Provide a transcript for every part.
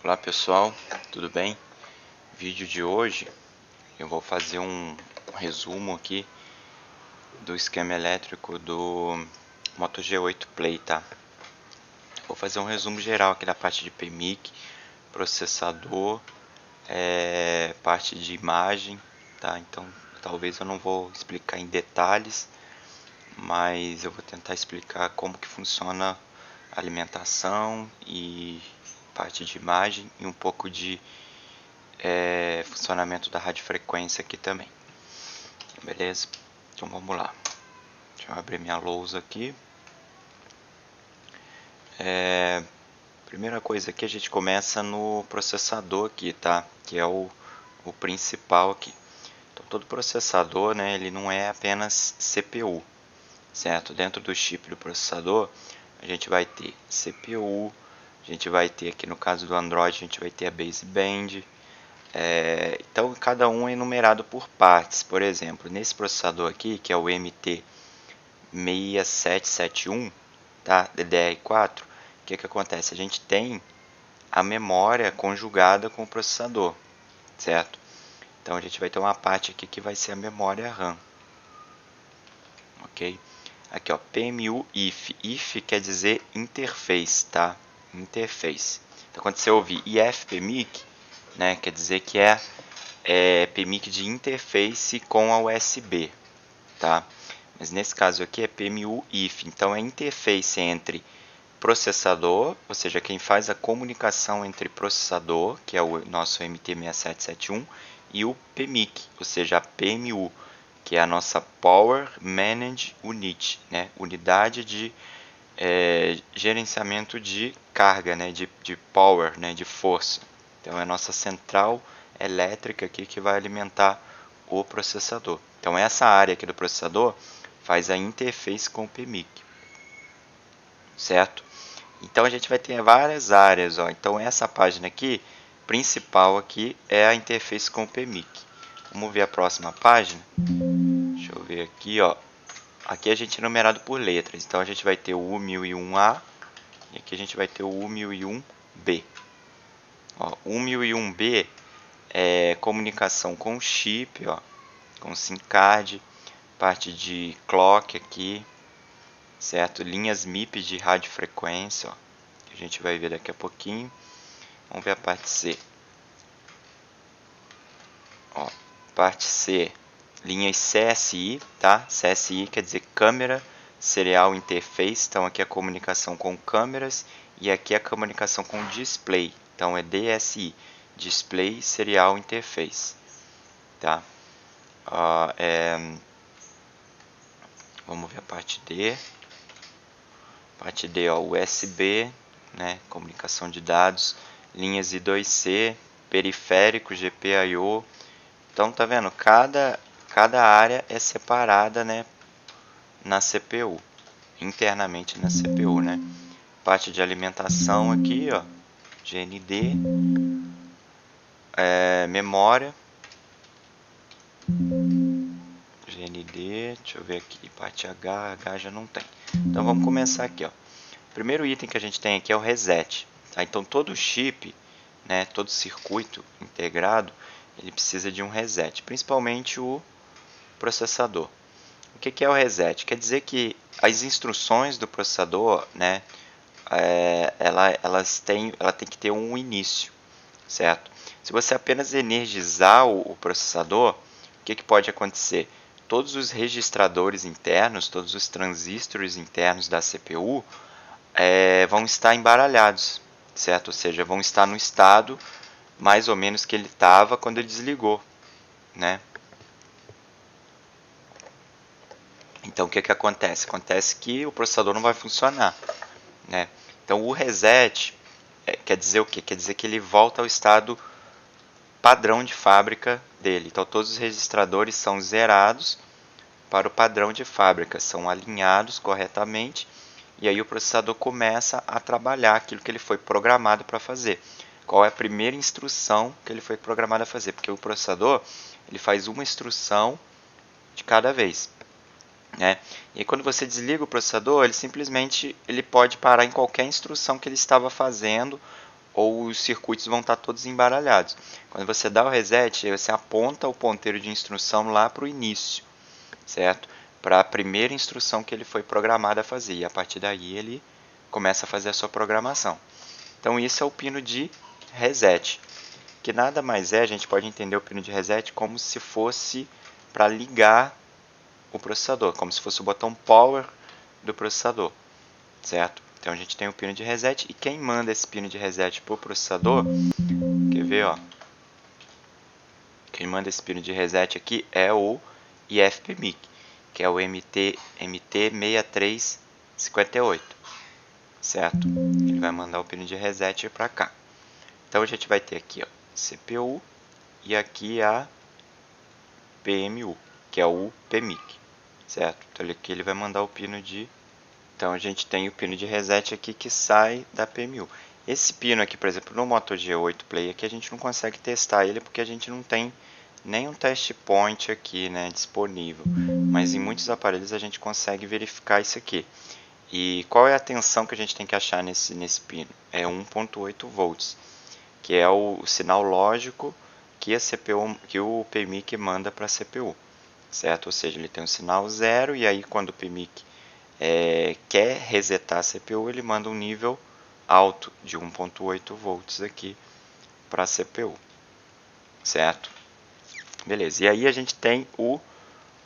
Olá pessoal, tudo bem? Vídeo de hoje eu vou fazer um resumo aqui do esquema elétrico do Moto G8 Play, tá? Vou fazer um resumo geral aqui da parte de PMIC, processador, parte de imagem, tá? Então talvez eu não vou explicar em detalhes, mas eu vou tentar explicar como que funciona a alimentação e parte de imagem e um pouco de funcionamento da radiofrequência aqui também. Beleza? Então vamos lá. Deixa eu abrir minha lousa aqui. Primeira coisa aqui, a gente começa no processador aqui, tá? Que é o principal aqui. Então todo processador, né, ele não é apenas CPU, certo? Dentro do chip do processador, a gente vai ter CPU, a gente vai ter aqui no caso do Android, a gente vai ter a baseband. Então cada um é enumerado por partes. Por exemplo, nesse processador aqui, que é o MT6771, tá? DDR4, o que acontece? A gente tem a memória conjugada com o processador, certo? Então a gente vai ter uma parte aqui que vai ser a memória RAM, ok? Aqui ó, PMU IF. IF quer dizer interface, tá? Interface. Então quando você ouvir IF PMIC, né, quer dizer que é PMIC de interface com a USB, tá? Mas nesse caso aqui é PMU IF, então é interface entre processador, ou seja, quem faz a comunicação entre processador, que é o nosso MT6771, e o PMIC, ou seja, a PMU, que é a nossa Power Managed Unit, né? Unidade de gerenciamento de carga, né? de power, né? de força. Então é a nossa central elétrica aqui que vai alimentar o processador. Então essa área aqui do processador faz a interface com o PMIC, certo? Então a gente vai ter várias áreas, ó. Então essa página aqui, principal aqui, é a interface com o PMIC. Vamos ver a próxima página. Deixa eu ver aqui, ó. Aqui a gente é numerado por letras. Então a gente vai ter o U1001A e aqui a gente vai ter o U1001B. Ó, U1001B é comunicação com chip, ó, com SIM card, parte de clock aqui, certo? Linhas MIP de radiofrequência, ó, que a gente vai ver daqui a pouquinho. Vamos ver a parte C. Ó, parte C, linhas CSI, tá? CSI quer dizer câmera serial interface, então aqui é a comunicação com câmeras e aqui é a comunicação com display, então é DSI, Display Serial Interface, tá? Vamos ver a parte D. Parte D, ó, USB, né? Comunicação de dados, linhas I2C, periférico, GPIO. Então tá vendo? Cada área é separada, né? Na CPU, internamente na CPU, né? Parte de alimentação aqui, ó, GND, memória, GND, deixa eu ver aqui, parte H já não tem. Então vamos começar aqui, ó. O primeiro item que a gente tem aqui é o reset, tá? Então todo chip, né, todo circuito integrado, ele precisa de um reset, principalmente o processador. O que é o reset? Quer dizer que as instruções do processador, né, ela tem que ter um início, certo? Se você apenas energizar o processador, o que pode acontecer? Todos os registradores internos, todos os transistores internos da CPU vão estar embaralhados, certo? Ou seja, vão estar no estado mais ou menos que ele estava quando ele desligou, né? Então o que acontece? Acontece que o processador não vai funcionar, né? Então o reset quer dizer o quê? Quer dizer que ele volta ao estado padrão de fábrica dele. Então todos os registradores são zerados para o padrão de fábrica, são alinhados corretamente e aí o processador começa a trabalhar aquilo que ele foi programado para fazer. Qual é a primeira instrução que ele foi programado a fazer? Porque o processador ele faz uma instrução de cada vez, né? E aí, quando você desliga o processador, ele simplesmente pode parar em qualquer instrução que ele estava fazendo ou os circuitos vão estar todos embaralhados. Quando você dá o reset, você aponta o ponteiro de instrução lá para o início, certo? Para a primeira instrução que ele foi programado a fazer, e a partir daí ele começa a fazer a sua programação. Então isso é o pino de reset, que nada mais é, a gente pode entender o pino de reset como se fosse para ligar o processador, como se fosse o botão power do processador, certo? Então a gente tem o pino de reset, e quem manda esse pino de reset para o processador, quer ver, ó? Quem manda esse pino de reset aqui é o IFPMIC, que é o MT6358, certo? Ele vai mandar o pino de reset para cá. Então a gente vai ter aqui, ó, CPU e aqui a PMU, que é o PMIC, certo? Então aqui ele vai mandar o pino de... Então a gente tem o pino de reset aqui que sai da PMU. Esse pino aqui, por exemplo, no Moto G8 Play aqui a gente não consegue testar ele porque a gente não tem nenhum test point aqui, né, disponível. Mas em muitos aparelhos a gente consegue verificar isso aqui. E qual é a tensão que a gente tem que achar nesse pino? É 1.8 volts, que é o sinal lógico que a CPU, que o PMIC manda para a CPU, certo? Ou seja, ele tem um sinal 0 e aí quando o PMIC quer resetar a CPU, ele manda um nível alto de 1.8 volts aqui para a CPU, certo? Beleza, e aí a gente tem o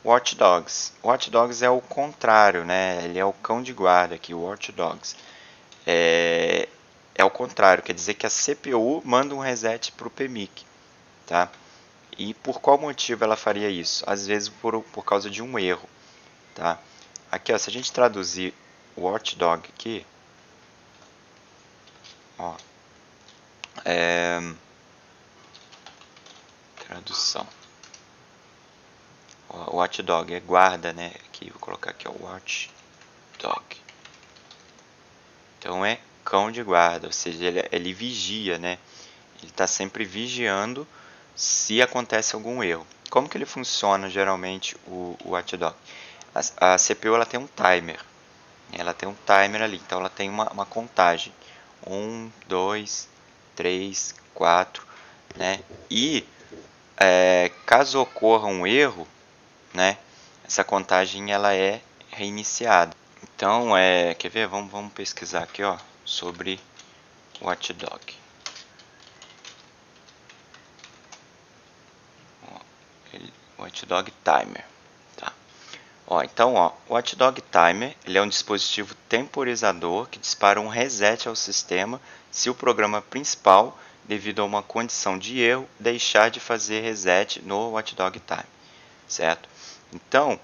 Watchdogs. O Watchdogs é o contrário, né? Ele é o cão de guarda aqui, o Watchdogs. É o contrário, quer dizer que a CPU manda um reset para o PMIC, tá? E por qual motivo ela faria isso? Às vezes por causa de um erro, tá? Aqui, ó, se a gente traduzir o Watchdog aqui, ó, tradução. O Watchdog é guarda, né? Aqui, vou colocar aqui, ó, Watchdog. Então é cão de guarda, ou seja, ele vigia, né? Ele está sempre vigiando se acontece algum erro. Como que ele funciona geralmente o Watchdog? A CPU ela tem um timer. Ela tem um timer ali, então ela tem uma contagem. 1, 2, 3, 4, né? E caso ocorra um erro, né? Essa contagem ela é reiniciada. Então, quer ver? Vamos pesquisar aqui, ó, sobre Watchdog. Watchdog Timer, tá? Ó, então, ó, o Watchdog Timer ele é um dispositivo temporizador que dispara um reset ao sistema se o programa principal, devido a uma condição de erro, deixar de fazer reset no Watchdog Timer, certo? Então,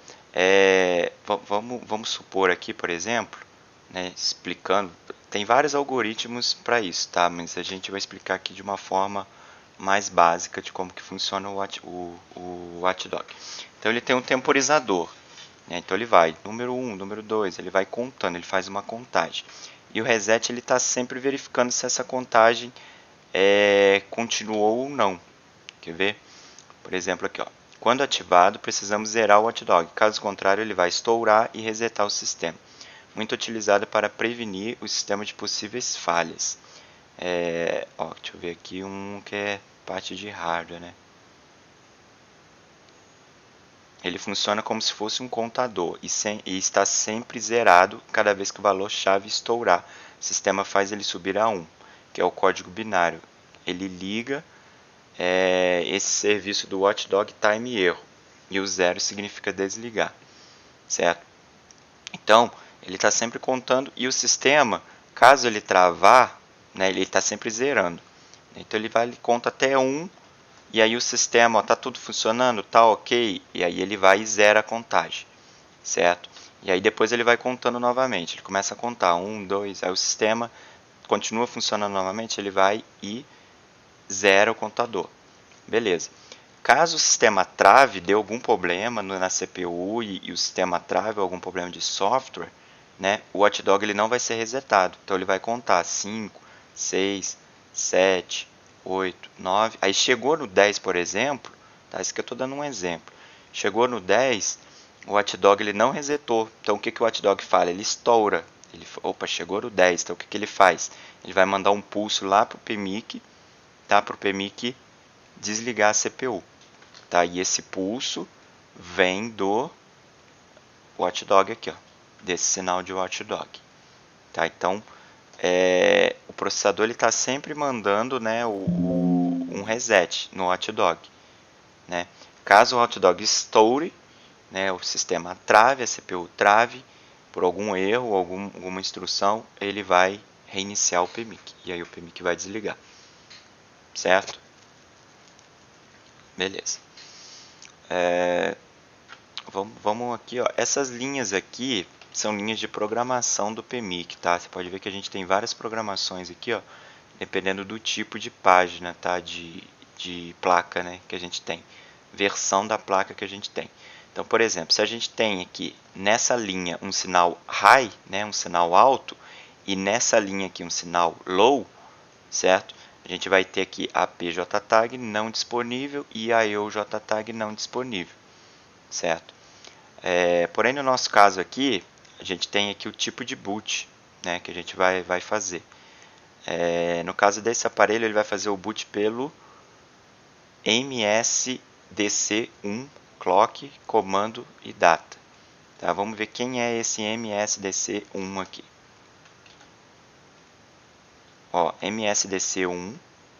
vamos supor aqui, por exemplo, né, explicando, tem vários algoritmos para isso, tá? Mas a gente vai explicar aqui de uma forma mais básica de como que funciona o Watchdog. Então ele tem um temporizador, né? Então ele vai número 1, número 2, ele vai contando, ele faz uma contagem. E o reset ele está sempre verificando se essa contagem continuou ou não. Quer ver? Por exemplo aqui, ó. Quando ativado, precisamos zerar o Watchdog. Caso contrário, ele vai estourar e resetar o sistema. Muito utilizado para prevenir o sistema de possíveis falhas. Deixa eu ver aqui um que é parte de hardware, né? Ele funciona como se fosse um contador e está sempre zerado cada vez que o valor-chave estourar. O sistema faz ele subir a 1, que é o código binário. Ele liga esse serviço do Watchdog Time Erro, e o 0 significa desligar, certo? Então, ele está sempre contando, e o sistema, caso ele travar, né, ele está sempre zerando. Então ele conta até 1, e aí o sistema está tudo funcionando, tá ok, e aí ele vai e zera a contagem, certo? E aí depois ele vai contando novamente, ele começa a contar 1, 2, aí o sistema continua funcionando novamente, ele vai e zera o contador. Beleza. Caso o sistema trave, dê algum problema na CPU e o sistema trave, algum problema de software, né, o Watchdog ele não vai ser resetado. Então ele vai contar 5, 6, 7, 8, 9. Aí chegou no 10, por exemplo, tá? Isso que eu estou dando um exemplo. Chegou no 10, o Watchdog ele não resetou. Então o que o Watchdog fala? Ele estoura. Opa, chegou no 10, então o que ele faz? Ele vai mandar um pulso lá para o PMIC, tá? Para o PMIC desligar a CPU. Tá? E esse pulso vem do watchdog aqui, ó, desse sinal de watchdog. Tá? Então, o processador está sempre mandando, né, um reset no watchdog. Né? Caso o watchdog estoure, né, o sistema trave, a CPU trave, por algum erro, alguma instrução, ele vai reiniciar o PMIC. E aí o PMIC vai desligar. Certo? Beleza. Vamos aqui, ó. Essas linhas aqui são linhas de programação do PMIC, tá? Você pode ver que a gente tem várias programações aqui, ó, dependendo do tipo de página, tá? De placa, né, que a gente tem. Versão da placa que a gente tem. Então, por exemplo, se a gente tem aqui nessa linha um sinal high, né, um sinal alto, e nessa linha aqui um sinal low, certo? A gente vai ter aqui a PJTAG não disponível e a EUJTAG não disponível, certo? Porém, no nosso caso aqui, a gente tem aqui o tipo de boot, né, que a gente vai fazer. No caso desse aparelho, ele vai fazer o boot pelo MSDC1 clock, comando e data. Tá, vamos ver quem é esse MSDC1 aqui. Ó, MSDC1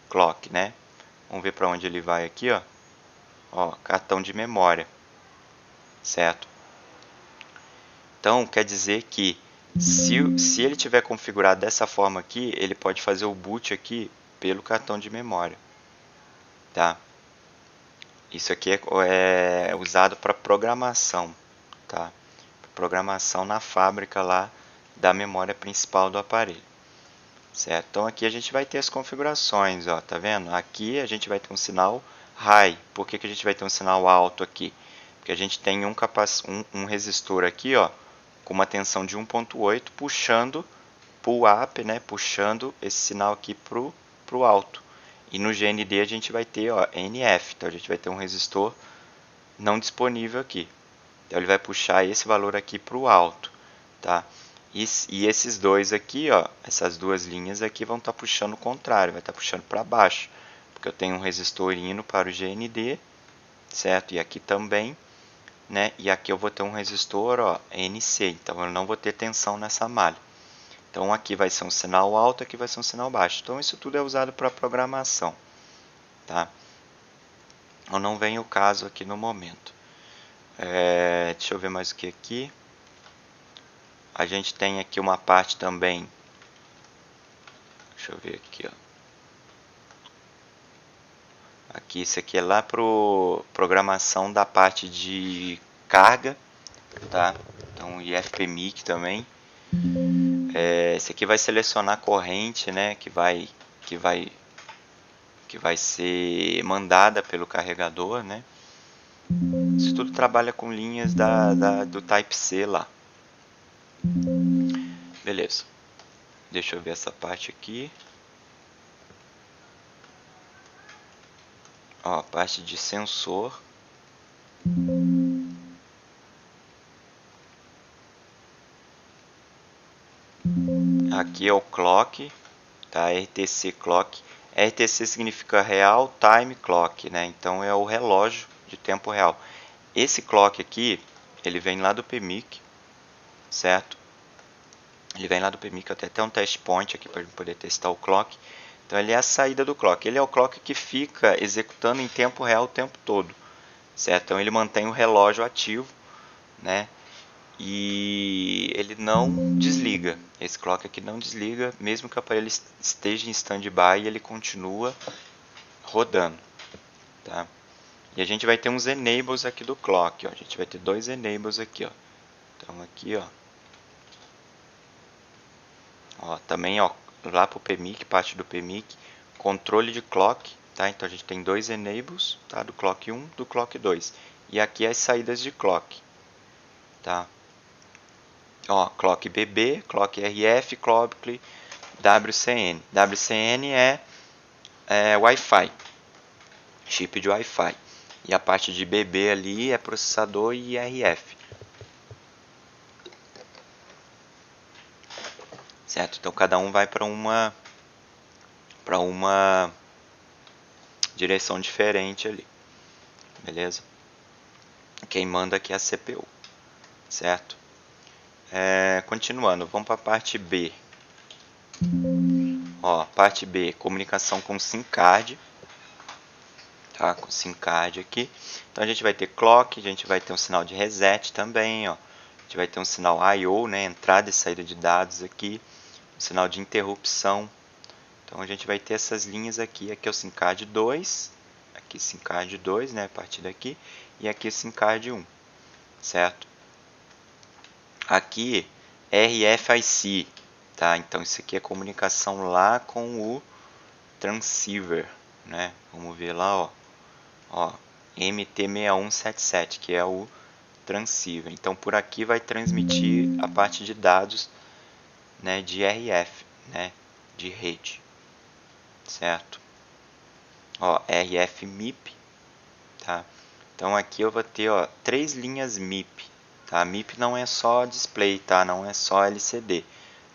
clock, né? Vamos ver para onde ele vai aqui, ó. Ó, cartão de memória, certo? Então, quer dizer que se ele tiver configurado dessa forma aqui, ele pode fazer o boot aqui pelo cartão de memória, tá? Isso aqui é usado para programação, tá? Programação na fábrica lá da memória principal do aparelho, certo? Então aqui a gente vai ter as configurações, ó, tá vendo? Aqui a gente vai ter um sinal high. Por que a gente vai ter um sinal alto aqui? Porque a gente tem um resistor aqui, ó, com uma tensão de 1.8 puxando pull up, né? Puxando esse sinal aqui pro alto. E no GND a gente vai ter, ó, NF, então a gente vai ter um resistor não disponível aqui. Então ele vai puxar esse valor aqui para o alto, tá? E esses dois aqui, ó, essas duas linhas aqui vão estar puxando o contrário, vai estar puxando para baixo, porque eu tenho um resistor indo para o GND, certo? E aqui também, né? E aqui eu vou ter um resistor, ó, NC, então eu não vou ter tensão nessa malha. Então aqui vai ser um sinal alto, aqui vai ser um sinal baixo. Então isso tudo é usado para programação, tá? Eu não venho o caso aqui no momento. Deixa eu ver mais o que aqui. A gente tem aqui uma parte também. Deixa eu ver aqui, ó. Aqui, isso aqui é lá pro programação da parte de carga, tá? Então, IFPMIC também. Esse aqui vai selecionar a corrente, né? Que vai ser mandada pelo carregador, né? Isso tudo trabalha com linhas do Type-C lá. Beleza. Deixa eu ver essa parte aqui. Ó, a parte de sensor. Aqui é o clock, tá? RTC clock. RTC significa Real Time Clock, né? Então é o relógio de tempo real. Esse clock aqui, ele vem lá do PMIC, certo? Ele vem lá do PMIC, até tem um test point aqui para poder testar o clock. Então ele é a saída do clock. Ele é o clock que fica executando em tempo real o tempo todo, certo? Então ele mantém o relógio ativo, né? E ele não desliga. Esse clock aqui não desliga, mesmo que o aparelho esteja em stand-by, ele continua rodando, tá? E a gente vai ter uns enables aqui do clock, ó. A gente vai ter dois enables aqui, ó. Então aqui, ó, também, ó, lá pro PMIC, parte do PMIC, controle de clock, tá? Então a gente tem dois enables, tá? Do clock 1, do clock 2. E aqui as saídas de clock, tá? Ó, clock BB, clock RF, clock WCN. WCN é Wi-Fi, chip de Wi-Fi. E a parte de BB ali é processador e RF. certo? Então cada um vai para uma direção diferente ali, beleza? Quem manda aqui é a CPU, certo? Continuando, vamos para a parte B. Ó, parte B, comunicação com SIM card, tá? Com SIM card aqui. Então a gente vai ter clock, a gente vai ter um sinal de reset também, ó. A gente vai ter um sinal I/O, né? Entrada e saída de dados aqui, um sinal de interrupção. Então a gente vai ter essas linhas aqui. Aqui é o SIM card 2, aqui SIM card 2, né? A partir daqui, e aqui SIM card 1, certo? Aqui RFIC, tá? Então isso aqui é comunicação lá com o transceiver, né? Vamos ver lá, ó, MT6177, que é o transceiver. Então por aqui vai transmitir a parte de dados, né, de RF, né, de rede, certo? Ó, RF MIP, tá? Então aqui eu vou ter, ó, 3 linhas MIP, tá? MIP não é só display, tá? Não é só LCD.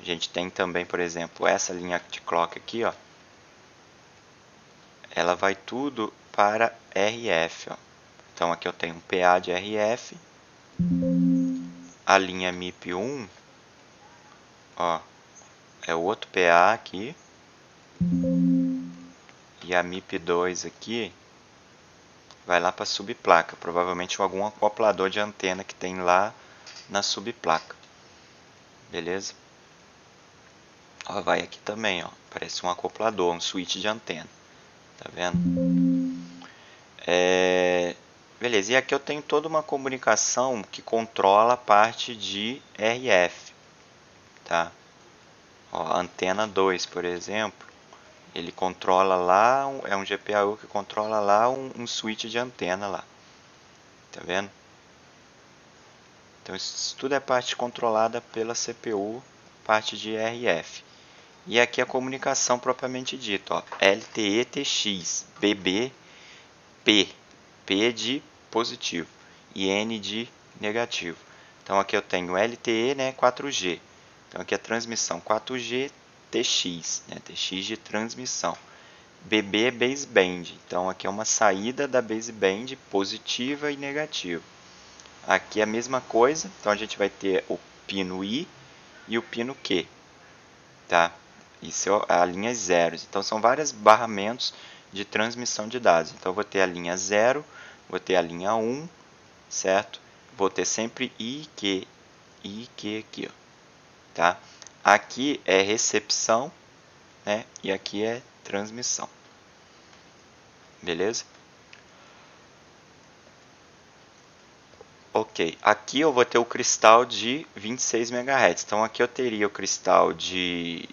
A gente tem também, por exemplo, essa linha de clock aqui, ó. Ela vai tudo para RF, ó. Então aqui eu tenho um PA de RF, a linha MIP 1, ó, é o outro PA aqui, e a MIP 2 aqui vai lá para a subplaca, provavelmente algum acoplador de antena que tem lá na subplaca, beleza? Ó, vai aqui também, ó, parece um acoplador, um switch de antena, tá vendo? Beleza, e aqui eu tenho toda uma comunicação que controla a parte de RF, tá? Ó, a antena 2, por exemplo, ele controla lá, é um GPIO que controla lá um switch de antena lá, tá vendo? Então isso tudo é parte controlada pela CPU, parte de RF. E aqui a comunicação propriamente dita, ó, LTE-TX, BB, P, P de positivo e N de negativo. Então aqui eu tenho LTE, né, 4G. Então aqui a transmissão 4G TX, né, TX de transmissão. BB é baseband. Então aqui é uma saída da baseband positiva e negativa. Aqui é a mesma coisa. Então a gente vai ter o pino I e o pino Q, tá? Isso é a linha 0. Então são vários barramentos de transmissão de dados. Então eu vou ter a linha 0, vou ter a linha 1, certo? Vou ter sempre I, Q aqui, ó, tá? Aqui é recepção, né? E aqui é transmissão. Beleza? Ok, aqui eu vou ter o cristal de 26 MHz. Então aqui eu teria o cristal de...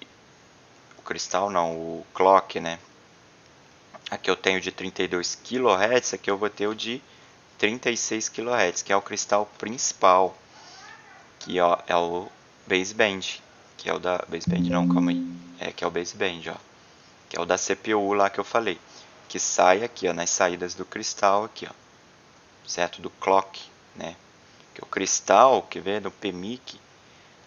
O cristal não, o clock, né? Aqui eu tenho de 32 kHz, aqui eu vou ter o de 36 kHz, que é o cristal principal, que ó, é o baseband, que é o da... Baseband não, calma aí. Que é o baseband, ó. Que é o da CPU lá que eu falei. Que sai aqui, ó, nas saídas do cristal aqui, ó. Certo? Do clock, né? Que o cristal, que vê no PMIC,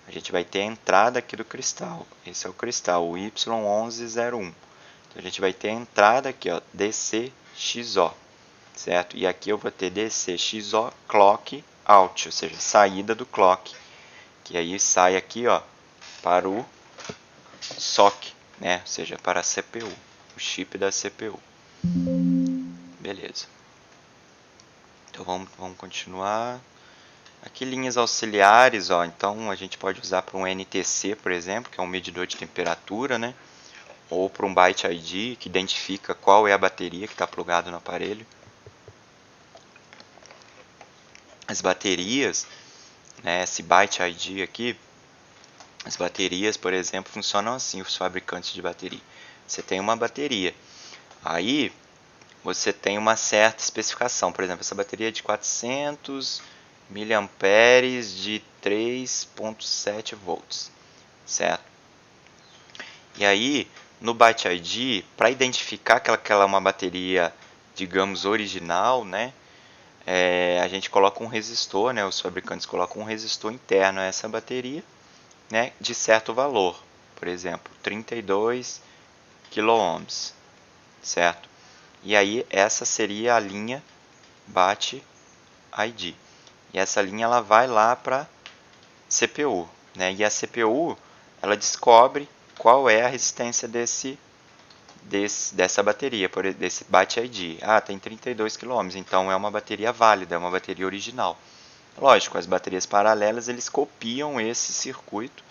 a gente vai ter a entrada aqui do cristal. Esse é o cristal, o Y1101. Então a gente vai ter a entrada aqui, ó, DCXO, certo? E aqui eu vou ter DCXO clock out, ou seja, saída do clock, que aí sai aqui, ó, para o SOC, né? Ou seja, para a CPU, o chip da CPU. Beleza. Então vamos continuar. Aqui linhas auxiliares, ó, então a gente pode usar para um NTC, por exemplo, que é um medidor de temperatura, né? Ou para um Byte ID, que identifica qual é a bateria que está plugada no aparelho. As baterias, né, esse Byte ID aqui, as baterias, por exemplo, funcionam assim, os fabricantes de bateria. Você tem uma bateria, aí você tem uma certa especificação, por exemplo, essa bateria é de 400 miliamperes de 3.7 volts, certo? E aí, no Byte ID, para identificar que ela é uma bateria, digamos, original, né? A gente coloca um resistor, né? Os fabricantes colocam um resistor interno a essa bateria, né? De certo valor, por exemplo, 32 kΩ, certo? E aí essa seria a linha BAT ID. E essa linha ela vai lá para CPU, né? E a CPU ela descobre qual é a resistência dessa bateria, desse BAT ID. Ah, tem 32 kΩ, então é uma bateria válida, é uma bateria original. Lógico, as baterias paralelas eles copiam esse circuito,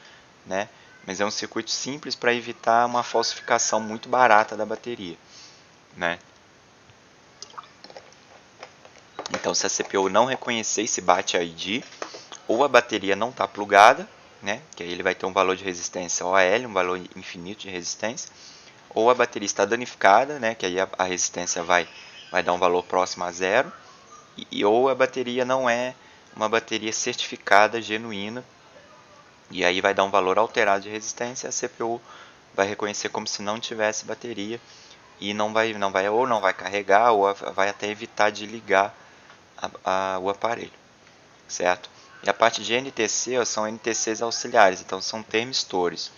né? Mas é um circuito simples para evitar uma falsificação muito barata da bateria, né? Então, se a CPU não reconhecer esse BAT ID, ou a bateria não está plugada, né? Que aí ele vai ter um valor de resistência OL, um valor infinito de resistência, ou a bateria está danificada, né? Que aí a resistência vai dar um valor próximo a zero, ou a bateria não é uma bateria certificada, genuína, e aí vai dar um valor alterado de resistência, a CPU vai reconhecer como se não tivesse bateria e não vai carregar ou vai até evitar de ligar o aparelho, certo? E a parte de NTC são NTCs auxiliares, então são termistores.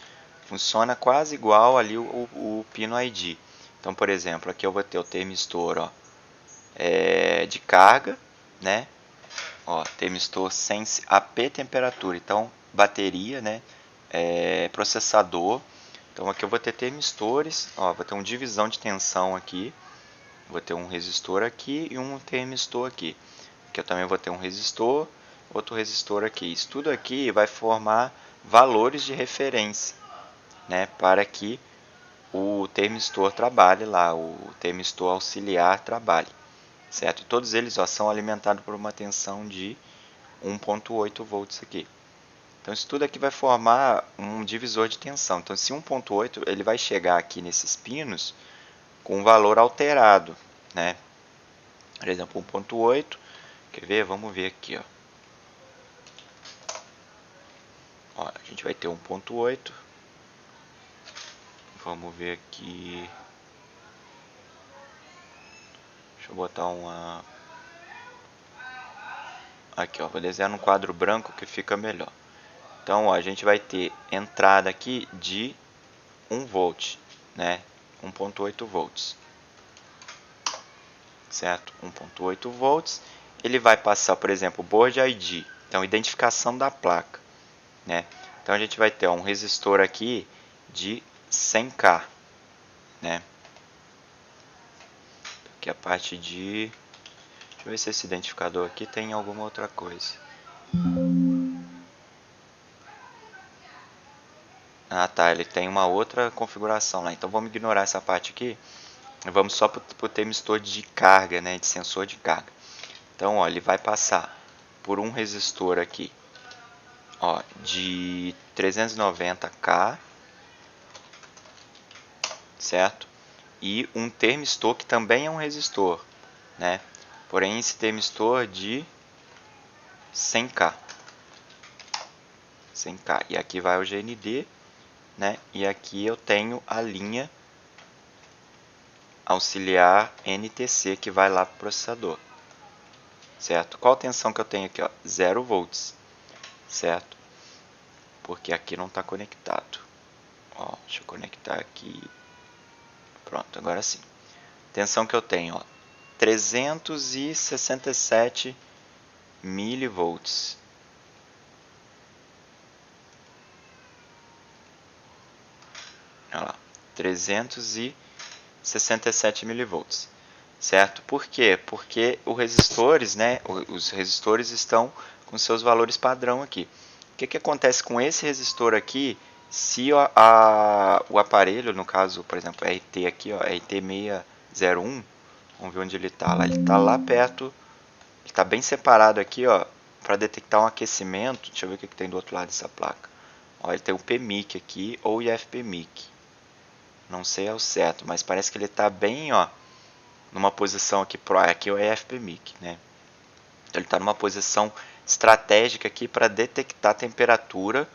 Funciona quase igual ali o pino ID. Então, por exemplo, aqui eu vou ter o termistor de carga, né? Termistor sense AP temperatura. Então, bateria, né? Processador. Então, aqui eu vou ter termistores. Vou ter uma divisão de tensão aqui. Vou ter um resistor aqui e um termistor aqui. Aqui eu também vou ter um resistor, outro resistor aqui. Isso tudo aqui vai formar valores de referência, né? Para que o termistor trabalhe lá, o termistor auxiliar trabalhe, certo? E todos eles são alimentados por uma tensão de 1.8 volts aqui. Então isso tudo aqui vai formar um divisor de tensão. Então se 1.8 ele vai chegar aqui nesses pinos com um valor alterado, né? Por exemplo, 1.8, quer ver? Vamos ver aqui, a gente vai ter 1.8. Vamos ver aqui. Deixa eu botar uma... Aqui, vou desenhar num quadro branco que fica melhor. Então, a gente vai ter entrada aqui de 1 volt, né? 1.8 volts. Certo? 1.8 volts. Ele vai passar, por exemplo, o board ID. Então, identificação da placa, né? Então, a gente vai ter um resistor aqui de 100K, né? Aqui a parte de... Deixa eu ver se esse identificador aqui tem alguma outra coisa. Ah, tá, ele tem uma outra configuração lá. Então vamos ignorar essa parte aqui. Vamos só para o termistor de carga, né, de sensor de carga. Então, ele vai passar por um resistor aqui, de 390K, certo? E um termistor que também é um resistor, né? Porém, esse termistor de 100K. 100K. E aqui vai o GND, né? E aqui eu tenho a linha auxiliar NTC que vai lá para o processador, certo? Qual a tensão que eu tenho aqui? 0 volts, certo? Porque aqui não está conectado. Deixa eu conectar aqui. Pronto, agora sim. Tensão que eu tenho, 367 milivolts. Olha lá, 367 milivolts, certo? Por quê? Porque os resistores, né, os resistores estão com seus valores padrão aqui. O que acontece com esse resistor aqui, se o aparelho, no caso, por exemplo, RT aqui, RT601, vamos ver onde ele está lá. Ele está lá perto, ele está bem separado aqui, para detectar um aquecimento. Deixa eu ver o que tem do outro lado dessa placa. Ele tem o PMIC aqui, ou IFPMIC. Não sei ao certo, mas parece que ele está bem, numa posição aqui, aqui é o IFPMIC, né? Então ele está numa posição estratégica aqui para detectar a temperatura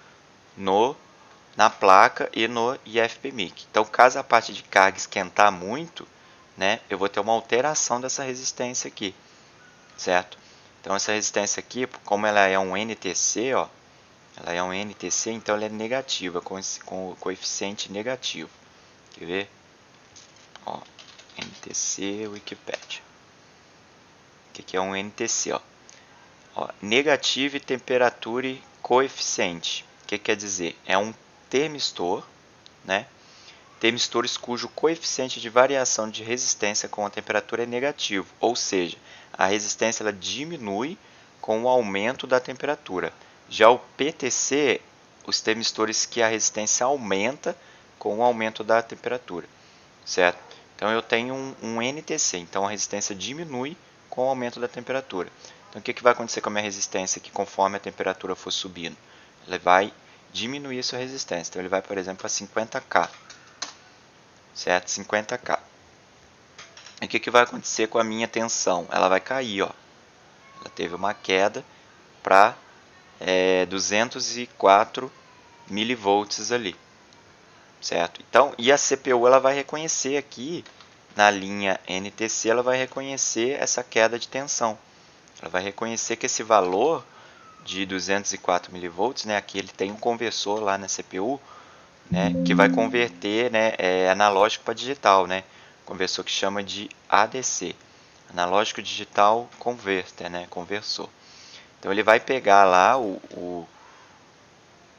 na placa e no IFPMIC. Então, caso a parte de carga esquentar muito, né, eu vou ter uma alteração dessa resistência aqui, certo? Então, essa resistência aqui, como ela é um NTC, Ela é um NTC, então ela é negativa, com o coeficiente negativo. Quer ver? Ó, NTC Wikipedia. O que é um NTC? Ó, negative temperature coeficiente. O que quer dizer? É um termistor, né? Termistores cujo coeficiente de variação de resistência com a temperatura é negativo, ou seja, a resistência ela diminui com o aumento da temperatura. Já o PTC, os termistores que a resistência aumenta com o aumento da temperatura, certo? Então eu tenho um NTC, então a resistência diminui com o aumento da temperatura. Então o que vai acontecer com a minha resistência aqui conforme a temperatura for subindo? Ela vai diminuir a sua resistência, então ele vai, por exemplo, a 50K. Certo? 50K. E o que vai acontecer com a minha tensão? Ela vai cair, ó. Ela teve uma queda para 204 milivolts ali, certo? Então, e a CPU ela vai reconhecer aqui na linha NTC, ela vai reconhecer essa queda de tensão. Ela vai reconhecer que esse valor de 204 milivolts, né? Aqui ele tem um conversor lá na CPU, né, que vai converter, né, analógico para digital, né, conversor que chama de ADC, analógico digital converter, né, conversor. Então ele vai pegar lá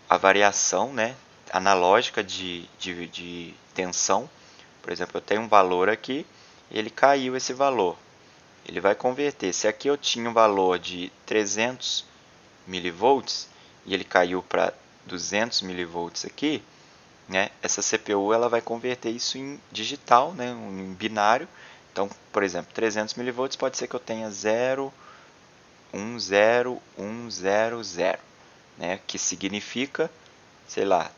a variação, né, analógica de tensão. Por exemplo, eu tenho um valor aqui, ele caiu esse valor. Ele vai converter. Se aqui eu tinha um valor de 300 milivolts e ele caiu para 200 milivolts aqui, né? Essa CPU ela vai converter isso em digital, né? Em binário. Então, por exemplo, 300 milivolts pode ser que eu tenha 0,10100, né? Que significa, sei lá,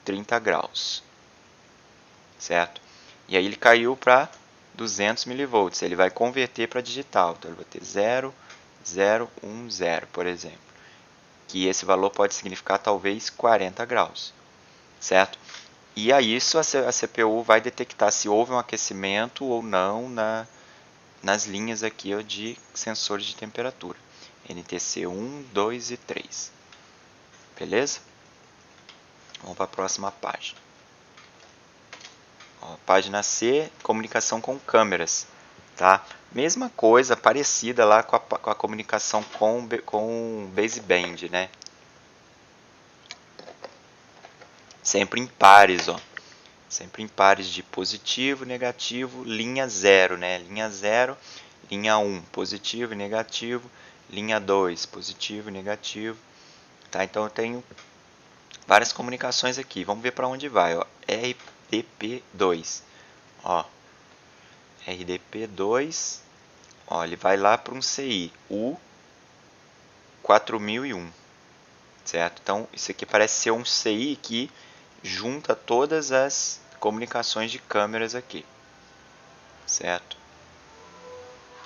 30 graus, certo? E aí ele caiu para 200 milivolts, ele vai converter para digital, então ele vai ter 0,010, por exemplo, que esse valor pode significar talvez 40 graus, certo? E a isso a CPU vai detectar se houve um aquecimento ou não nas linhas aqui de sensores de temperatura. NTC 1, 2 e 3. Beleza? Vamos para a próxima página. Ó, página C, comunicação com câmeras. Tá? Mesma coisa, parecida lá com a comunicação com baseband, né? Sempre em pares, ó. Sempre em pares de positivo, negativo, linha 0, né? Linha 0, linha 1, positivo e negativo, linha 2, positivo e negativo. Tá? Então eu tenho várias comunicações aqui. Vamos ver para onde vai, ó. RDP2. Ó. RDP2, ó, ele vai lá para um CI, U4001, certo? Então isso aqui parece ser um CI que junta todas as comunicações de câmeras aqui, certo?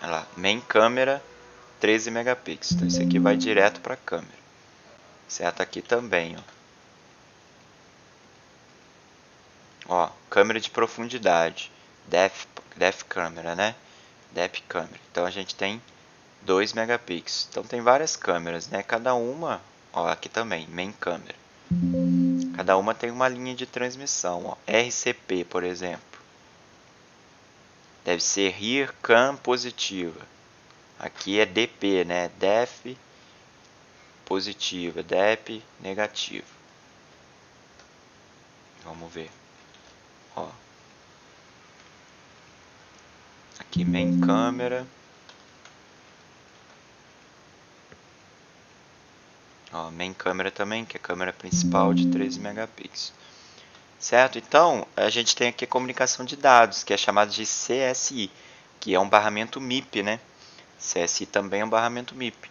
Olha lá, main câmera 13 megapixels, então isso aqui vai direto para a câmera, certo? Aqui também, ó, câmera de profundidade, depth câmera, né? Depth câmera, então a gente tem 2 megapixels, então tem várias câmeras, né? Cada uma, ó, aqui também, main câmera. Cada uma tem uma linha de transmissão, ó. RCP, por exemplo. Deve ser Rear Cam positiva. Aqui é DP, né? DEF positiva, DEP negativa. Vamos ver. Ó. Aqui main câmera. Ó, main câmera também, que é a câmera principal de 13 megapixels. Certo? Então, a gente tem aqui a comunicação de dados, que é chamada de CSI, que é um barramento MIP, né? CSI também é um barramento MIP.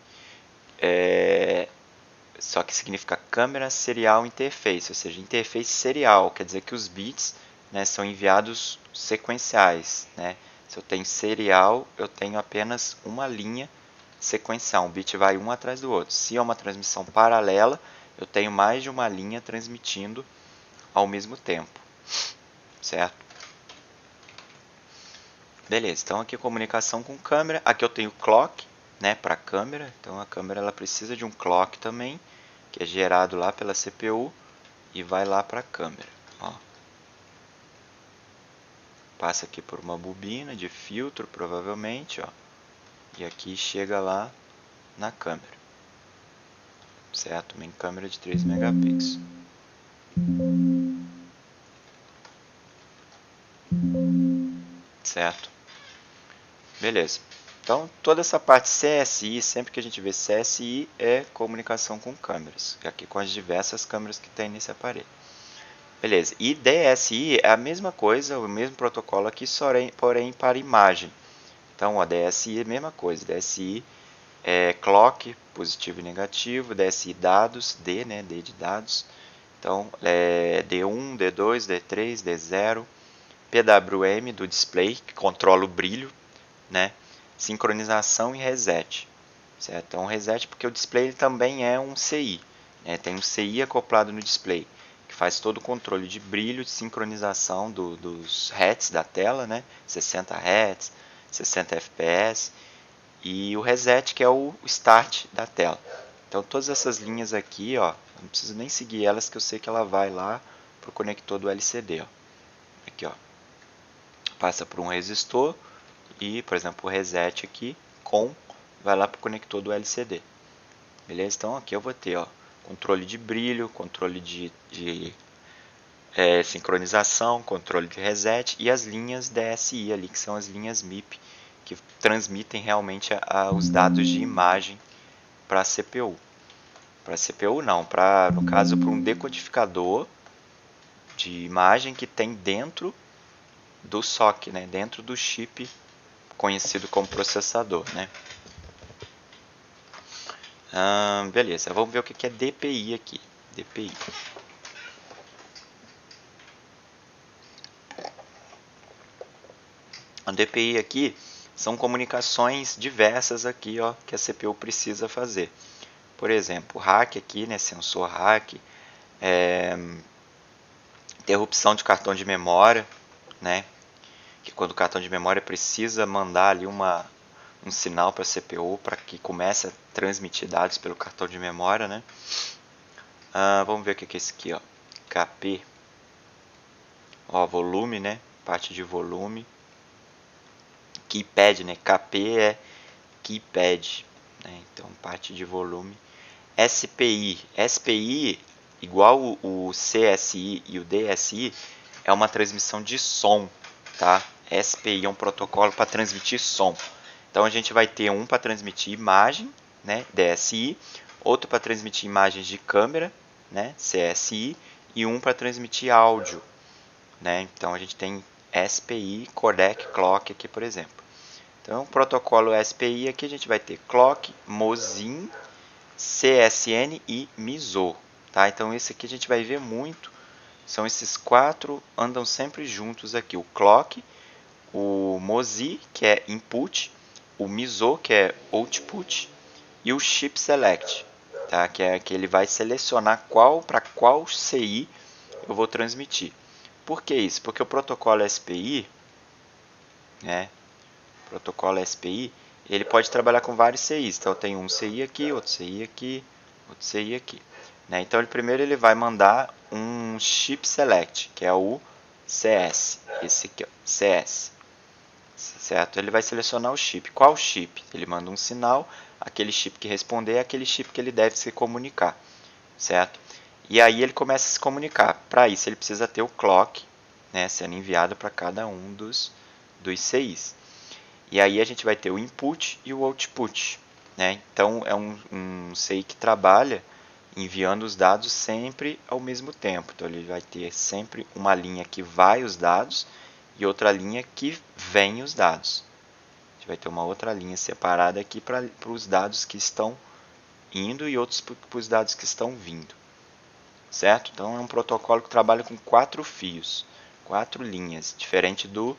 Só que significa câmera serial interface, ou seja, interface serial, quer dizer que os bits, né, são enviados sequenciais, né? Se eu tenho serial, eu tenho apenas uma linha sequencial, um bit vai um atrás do outro. Se é uma transmissão paralela, eu tenho mais de uma linha transmitindo ao mesmo tempo, certo? Beleza, então aqui comunicação com câmera, aqui eu tenho clock, né, para câmera, então a câmera ela precisa de um clock também, que é gerado lá pela CPU e vai lá para a câmera. Ó. Passa aqui por uma bobina de filtro, provavelmente, ó, e aqui chega lá na câmera, certo? Uma câmera de 3 megapixels. Certo? Beleza. Então, toda essa parte CSI, sempre que a gente vê CSI, é comunicação com câmeras, aqui com as diversas câmeras que tem nesse aparelho. Beleza. E DSI é a mesma coisa, o mesmo protocolo aqui, porém para imagem. Então, a DSI é a mesma coisa. DSI é clock, positivo e negativo, DSI dados, D, né, D de dados. Então, é D1, D2, D3, D0, PWM do display, que controla o brilho, né, sincronização e reset. Certo? Então, reset porque o display ele também é um CI. Né, tem um CI acoplado no display, que faz todo o controle de brilho, de sincronização dos hertz da tela, né, 60 Hz, 60 FPS, e o reset, que é o start da tela. Então todas essas linhas aqui, ó, não preciso nem seguir elas, que eu sei que ela vai lá para o conector do LCD. Ó. Aqui, ó, passa por um resistor e, por exemplo, o reset aqui vai lá para o conector do LCD. Beleza? Então aqui eu vou ter, ó, controle de brilho, controle de sincronização, controle de reset e as linhas DSI ali, que são as linhas MIP, que transmitem realmente os dados de imagem para a CPU. Para a CPU não, no caso para um decodificador de imagem que tem dentro do SoC, né, dentro do chip conhecido como processador. Né. Beleza, vamos ver o que é DPI aqui. DPI. A DPI aqui são comunicações diversas aqui, ó, que a CPU precisa fazer. Por exemplo, hack aqui, né, sensor hack, interrupção de cartão de memória, né, que quando o cartão de memória precisa mandar ali um sinal para a CPU para que comece a transmitir dados pelo cartão de memória, né. Vamos ver o que é esse aqui, ó, KP, ó, volume, né, parte de volume. Keypad, né? KP é keypad, né? Então parte de volume. SPI igual o CSI e o DSI é uma transmissão de som, tá? SPI é um protocolo para transmitir som. Então a gente vai ter um para transmitir imagem, né? DSI, outro para transmitir imagens de câmera, né? CSI, e um para transmitir áudio, né? Então a gente tem SPI, codec, clock aqui, por exemplo. Então, o protocolo SPI aqui a gente vai ter clock, MOSIN, CSN e MISO. Tá? Então, esse aqui a gente vai ver muito. São esses quatro, andam sempre juntos aqui. O clock, o MOSI, que é input, o MISO, que é output, e o chip select, tá? Que é que ele vai selecionar para qual CI eu vou transmitir. Por que isso? Porque o protocolo SPI, né? Protocolo SPI, ele pode trabalhar com vários CIs. Então, tem um CI aqui, outro CI aqui, outro CI aqui. Né? Então, primeiro ele vai mandar um chip select, que é o CS. Esse aqui, ó, CS. Certo? Ele vai selecionar o chip. Qual chip? Ele manda um sinal, aquele chip que responder é aquele chip que ele deve se comunicar. Certo? E aí ele começa a se comunicar. Para isso, ele precisa ter o clock, né, sendo enviado para cada um dos CIs. E aí a gente vai ter o input e o output. Né? Então é um CI que trabalha enviando os dados sempre ao mesmo tempo. Então ele vai ter sempre uma linha que vai os dados e outra linha que vem os dados. A gente vai ter uma outra linha separada aqui para os dados que estão indo e outros para os dados que estão vindo. Certo? Então é um protocolo que trabalha com 4 fios, 4 linhas, diferente do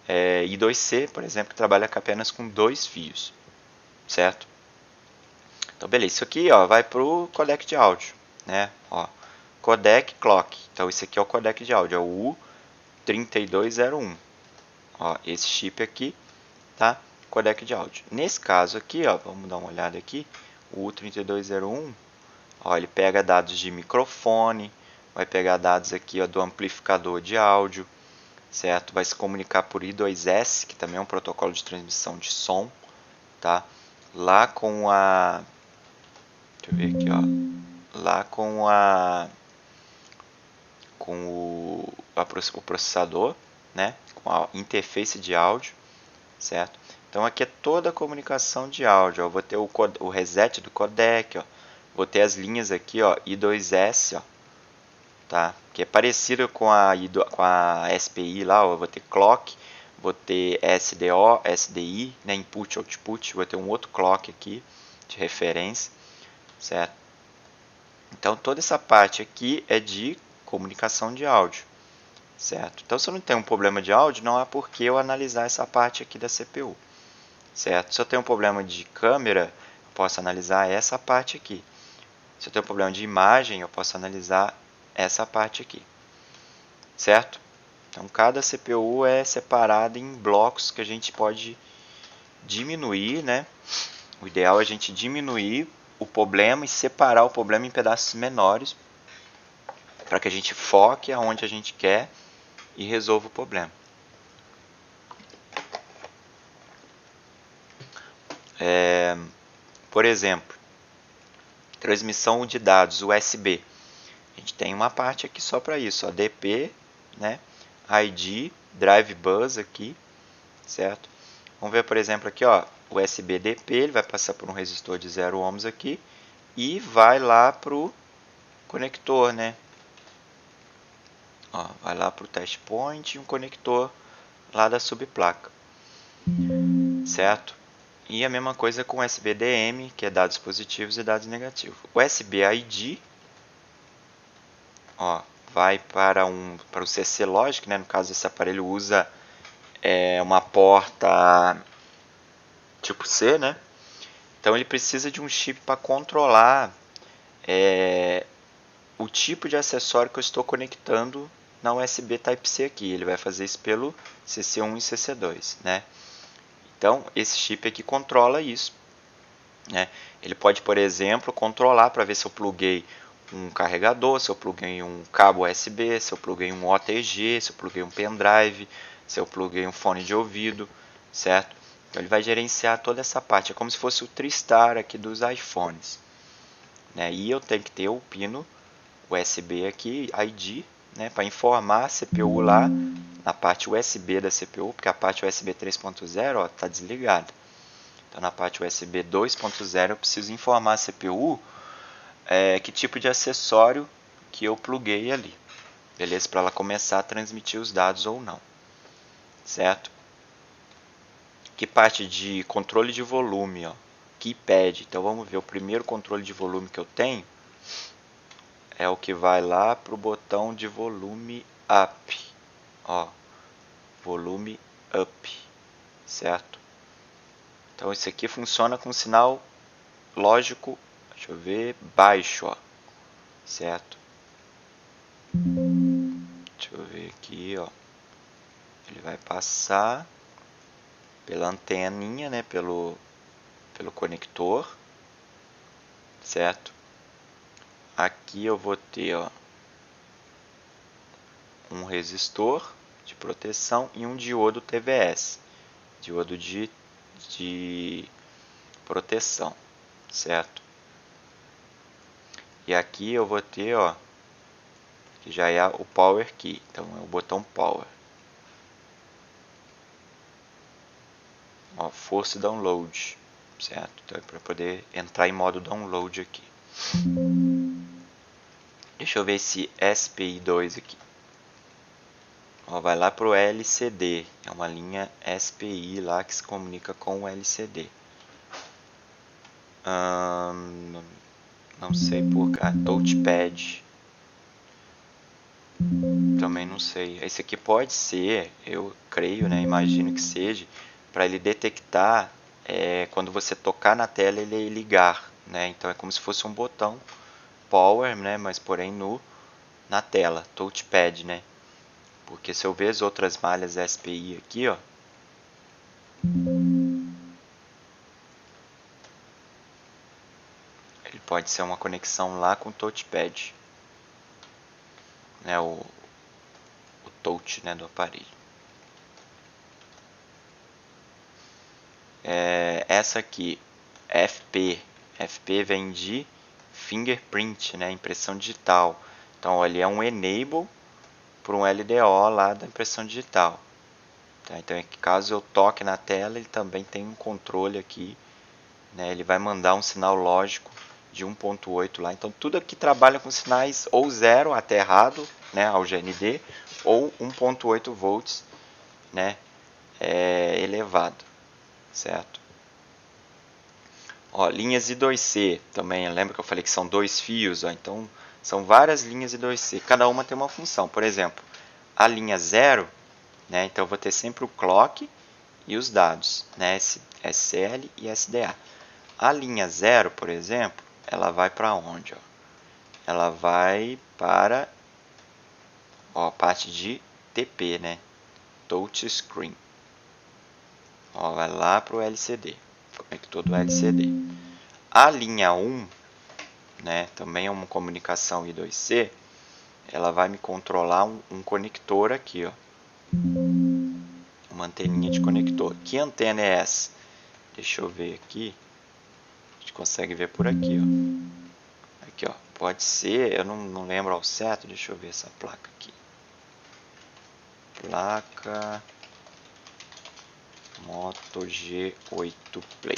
I2C, por exemplo, que trabalha apenas com 2 fios, certo? Então, beleza, isso aqui, ó, vai para o codec de áudio, né? Ó, codec clock, então esse aqui é o codec de áudio, é o U3201, ó, esse chip aqui, tá? Codec de áudio. Nesse caso aqui, ó, vamos dar uma olhada aqui, o U3201, Ó, ele pega dados de microfone, vai pegar dados aqui, ó, do amplificador de áudio, certo? Vai se comunicar por I2S, que também é um protocolo de transmissão de som, tá? Lá com a... Deixa eu ver aqui, ó. Lá com o processador, né? Com a interface de áudio, certo? Então aqui é toda a comunicação de áudio, ó. Eu vou ter o reset do codec, ó. Vou ter as linhas aqui, ó, I2S, ó, tá? Que é parecido com a SPI lá, ó. Eu vou ter clock, vou ter SDO, SDI, né? Input, output, vou ter um outro clock aqui de referência, certo? Então toda essa parte aqui é de comunicação de áudio, certo? Então se eu não tenho um problema de áudio, não há por que eu analisar essa parte aqui da CPU, certo? Se eu tenho um problema de câmera, eu posso analisar essa parte aqui. Se eu tenho um problema de imagem, eu posso analisar essa parte aqui, certo? Então cada CPU é separada em blocos que a gente pode diminuir, né? O ideal é a gente diminuir o problema e separar o problema em pedaços menores para que a gente foque aonde a gente quer e resolva o problema. Por exemplo, transmissão de dados USB. A gente tem uma parte aqui só para isso, ó, DP, né? ID, Drive Bus aqui, certo? Vamos ver, por exemplo, aqui, ó, USB DP, ele vai passar por um resistor de 0 ohms aqui e vai lá para o conector, né? Ó, vai lá para o test point e um conector lá da subplaca, certo? E a mesma coisa com USB DM, que é dados positivos e dados negativos. O USB ID, ó, vai para o CC Logic, né? No caso, esse aparelho usa uma porta tipo C, né? Então ele precisa de um chip para controlar o tipo de acessório que eu estou conectando na USB Type-C aqui. Ele vai fazer isso pelo CC1 e CC2, né? Então esse chip aqui controla isso, né? Ele pode, por exemplo, controlar para ver se eu pluguei um carregador, se eu pluguei um cabo USB, se eu pluguei um OTG, se eu pluguei um pendrive, se eu pluguei um fone de ouvido, certo? Então ele vai gerenciar toda essa parte. É como se fosse o TriStar aqui dos iPhones, né? E eu tenho que ter o pino USB aqui, ID, né, para informar a CPU lá na parte USB da CPU, porque a parte USB 3.0 está desligada. Então na parte USB 2.0 eu preciso informar a CPU que tipo de acessório que eu pluguei ali, beleza? Para ela começar a transmitir os dados ou não, certo? Que parte de controle de volume, ó, keypad. Então vamos ver, o primeiro controle de volume que eu tenho é o que vai lá para o botão de volume up, ó, volume up, certo? Então esse aqui funciona com sinal lógico, deixa eu ver, baixo, ó, certo? Deixa eu ver aqui, ó. Ele vai passar pela anteninha, né, pelo conector, certo? Aqui eu vou ter, ó, um resistor de proteção e um diodo TVS, diodo de proteção, certo? E aqui eu vou ter, ó, que já é o Power Key, então é o botão Power. Ó, Force Download, certo? Então é para poder entrar em modo download aqui. Deixa eu ver esse SPI2 aqui. Ó, vai lá para o LCD, é uma linha SPI lá que se comunica com o LCD. Não sei por cá, touchpad. Também não sei. Esse aqui pode ser, eu creio, né? Imagino que seja, para ele detectar quando você tocar na tela ele ligar, né? Então é como se fosse um botão power, né? Mas porém na tela, touchpad, né? Porque se eu ver as outras malhas SPI aqui, ó, ele pode ser uma conexão lá com o touchpad, né, o touch, né, do aparelho. Essa aqui, FP vem de fingerprint, né, impressão digital. Então ali é um enable para um LDO lá da impressão digital. Tá? Então caso eu toque na tela, ele também tem um controle aqui, né, ele vai mandar um sinal lógico de 1.8 lá. Então tudo aqui trabalha com sinais ou 0 até errado, né, ao GND, ou 1.8 volts, né, elevado, certo? Ó, linhas I2C também, lembra que eu falei que são 2 fios? Ó, então são várias linhas I2C, cada uma tem uma função. Por exemplo, a linha 0, né, então eu vou ter sempre o clock e os dados, né, SL e SDA. A linha 0, por exemplo, ela vai para onde? Ó? Ela vai para a parte de TP, né? Touch Screen. Ó, vai lá para o LCD, conector do LCD. A linha 1, né, também é uma comunicação I2C, ela vai me controlar um conector aqui, ó. Uma anteninha de conector. Que antena é essa? Deixa eu ver aqui. A gente consegue ver por aqui, ó. Aqui, ó. Pode ser, eu não lembro ao certo, deixa eu ver essa placa aqui. Placa Moto G8 Play.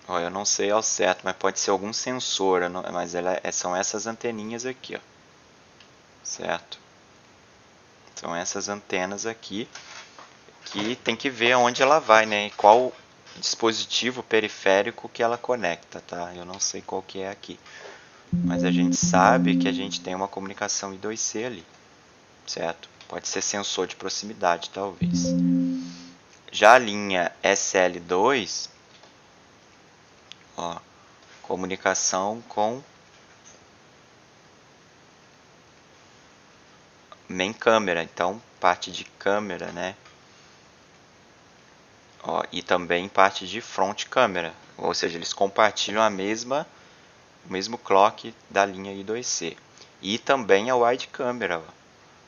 Ó, eu não sei ao certo, mas pode ser algum sensor, mas são essas anteninhas aqui, ó. Certo? São essas antenas aqui que tem que ver aonde ela vai, né? E qual dispositivo periférico que ela conecta, tá? Eu não sei qual que é aqui. Mas a gente sabe que a gente tem uma comunicação I2C ali, certo? Pode ser sensor de proximidade, talvez. Já a linha SL2, ó, comunicação com main câmera, então parte de câmera, né? Ó, e também parte de front câmera, ou seja, eles compartilham o mesmo clock da linha I2C. E também a wide câmera, ó.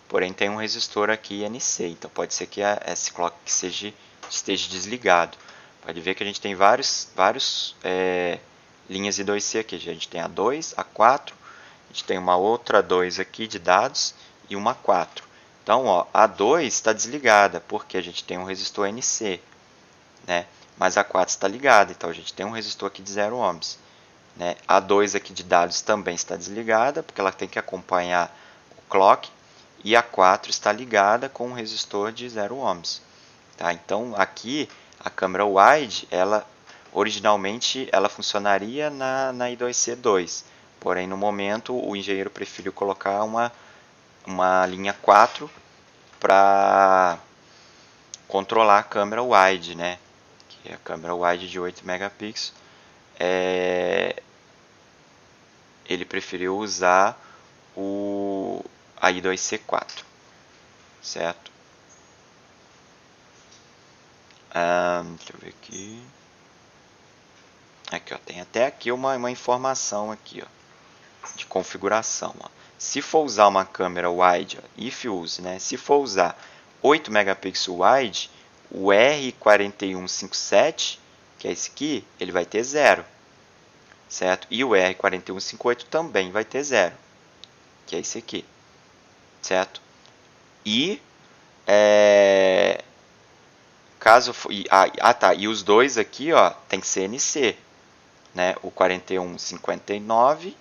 Porém tem um resistor aqui NC, então pode ser que esse clock esteja desligado. Pode ver que a gente tem vários linhas I2C aqui. A gente tem a 2, a 4, a gente tem uma outra 2 aqui de dados e uma 4. Então, ó, a 2 está desligada porque a gente tem um resistor NC, né? Mas a 4 está ligada, então a gente tem um resistor aqui de 0 ohms. Né? A 2 aqui de dados também está desligada porque ela tem que acompanhar o clock. E a 4 está ligada com um resistor de 0 ohms. Tá? Então aqui a câmera wide, originalmente ela funcionaria na I2C2, porém no momento o engenheiro preferiu colocar uma linha 4 para controlar a câmera wide, né? Que é a câmera wide de 8 megapixels. Ele preferiu usar a I2C4, certo? Deixa eu ver aqui. Aqui, ó, tem até aqui uma informação aqui, ó, de configuração. Ó. Se for usar uma câmera wide, ó, if use, né? Se for usar 8 megapixels wide, o R4157, que é esse aqui, ele vai ter 0, certo? E o R4158 também vai ter 0, que é esse aqui, certo? E caso tá, e os dois aqui, ó, tem que ser NC, né? O 4159,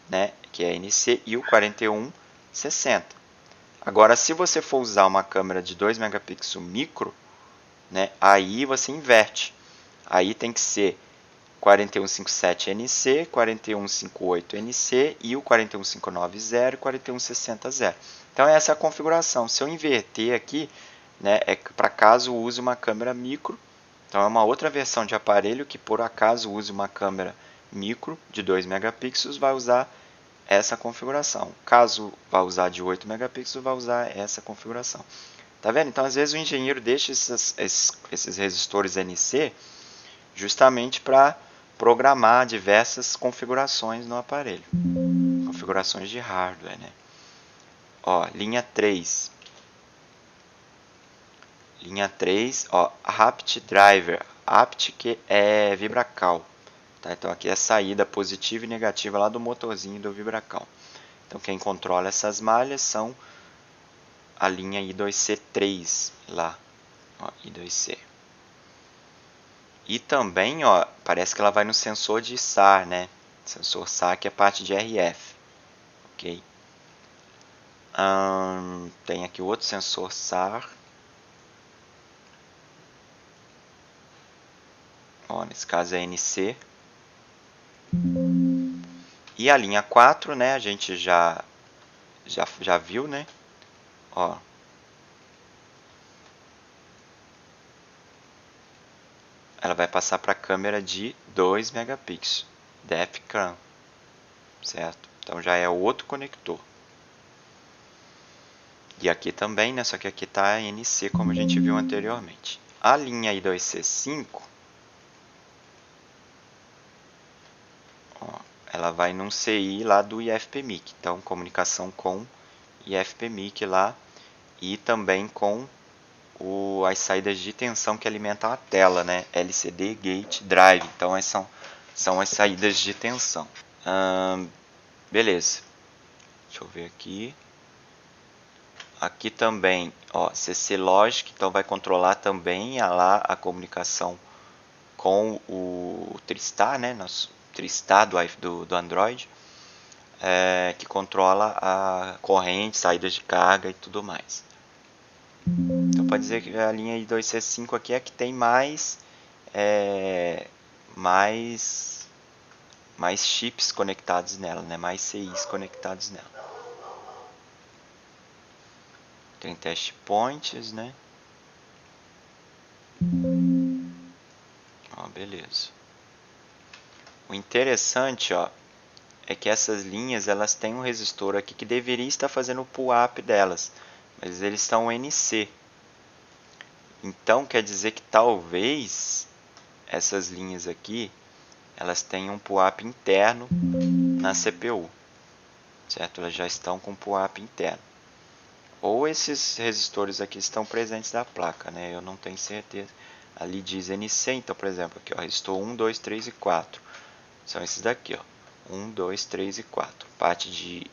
né, que é NC, e o 4160. Agora, se você for usar uma câmera de 2 megapixels micro, né, aí você inverte. Aí tem que ser 4157 NC, 4158 NC e o 41590 e 41600. Então essa é a configuração. Se eu inverter aqui, né, é para caso use uma câmera micro. Então é uma outra versão de aparelho que por acaso use uma câmera micro de 2 megapixels, vai usar essa configuração. Caso vá usar de 8 megapixels, vai usar essa configuração. Tá vendo? Então, às vezes o engenheiro deixa esses resistores NC justamente para programar diversas configurações no aparelho. Configurações de hardware, né? Ó, linha 3. Linha 3, ó, apt driver. Apt que é vibracal. Tá? Então aqui é a saída positiva e negativa lá do motorzinho do vibracal. Então quem controla essas malhas são a linha I2C3 lá. Ó, I2C. E também, ó, parece que ela vai no sensor de SAR, né? Sensor SAR que é parte de RF. Ok? Tem aqui outro sensor SAR. Ó, nesse caso é NC. E a linha 4, né, a gente já viu, né? Ó. Ela vai passar para a câmera de 2 megapixels, depth cam, certo? Então já é outro conector. E aqui também, né, só que aqui está NC como a gente viu anteriormente. A linha I2C5, ó, ela vai num CI lá do IFPMIC, então comunicação com IFPMIC lá e também com as saídas de tensão que alimentam a tela, né? LCD, gate, drive. Então essas são as saídas de tensão. Beleza. Deixa eu ver aqui. Aqui também, ó, CC Logic, então vai controlar também a comunicação com o Tristar, né? Nosso Tristar do Android, que controla a corrente, saídas de carga e tudo mais. Então pode dizer que a linha I2C5 aqui é a que tem mais chips conectados nela, né? Mais CIs conectados nela. Tem test points, né? Ó, beleza. O interessante, ó, é que essas linhas elas têm um resistor aqui que deveria estar fazendo o pull-up delas, mas eles estão NC. Então quer dizer que talvez essas linhas aqui elas tenham um pull-up interno na CPU, certo? Elas já estão com pull-up interno. Ou esses resistores aqui estão presentes na placa, né? Eu não tenho certeza. Ali diz NC, então, por exemplo, aqui, ó, resistor 1, 2, 3 e 4. São esses daqui, ó. 1, 2, 3 e 4. Parte de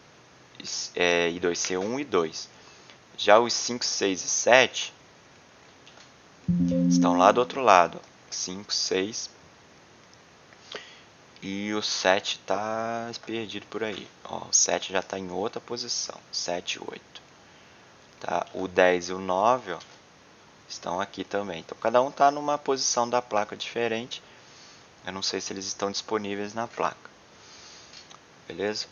I2C1 e 2. Já os 5, 6 e 7 estão lá do outro lado. 5, 6 e o 7 está perdido por aí. Ó, o 7 já está em outra posição. 7 e 8. Tá? O 10 e o 9, ó, estão aqui também. Então cada um está numa posição da placa diferente. Eu não sei se eles estão disponíveis na placa. Beleza?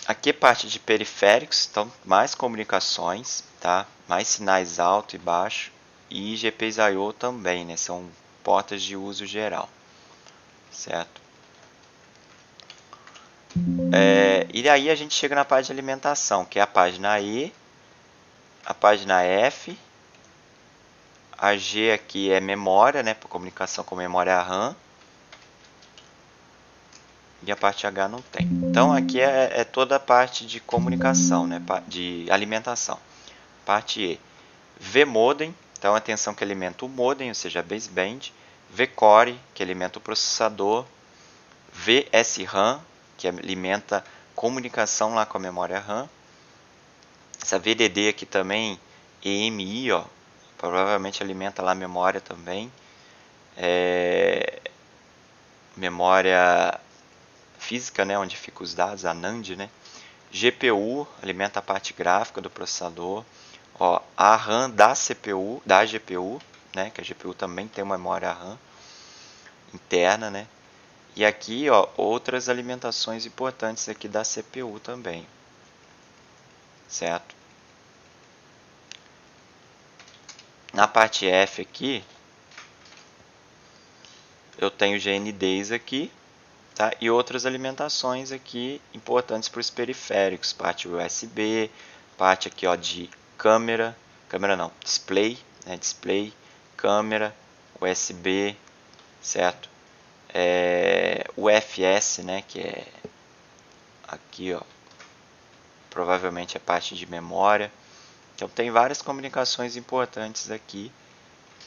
Aqui é parte de periféricos, então mais comunicações, tá? Mais sinais alto e baixo. E GPs I/O também, né? São portas de uso geral. Certo? E aí a gente chega na parte de alimentação, que é a página E, a página F, a G aqui é memória, né, para comunicação com memória RAM, e a parte H não tem. Então aqui é toda a parte de comunicação, né, de alimentação. Parte E, vModem, então atenção que alimenta o modem, ou seja, a baseband, vCore, que alimenta o processador, vSRAM, que alimenta comunicação lá com a memória RAM. Essa VDD aqui também, EMI, ó, provavelmente alimenta lá a memória também. Memória física, né, onde ficam os dados, a NAND, né? GPU alimenta a parte gráfica do processador. Ó, a RAM da CPU, da GPU, né, que a GPU também tem uma memória RAM interna, né? E aqui, ó, outras alimentações importantes aqui da CPU também, certo? Na parte F aqui, eu tenho GNDs aqui, tá? E outras alimentações aqui importantes para os periféricos, parte USB, parte aqui ó, de câmera não, display, né? Display, câmera, USB, certo? UFS, né? Que é aqui ó, provavelmente é parte de memória. Então tem várias comunicações importantes aqui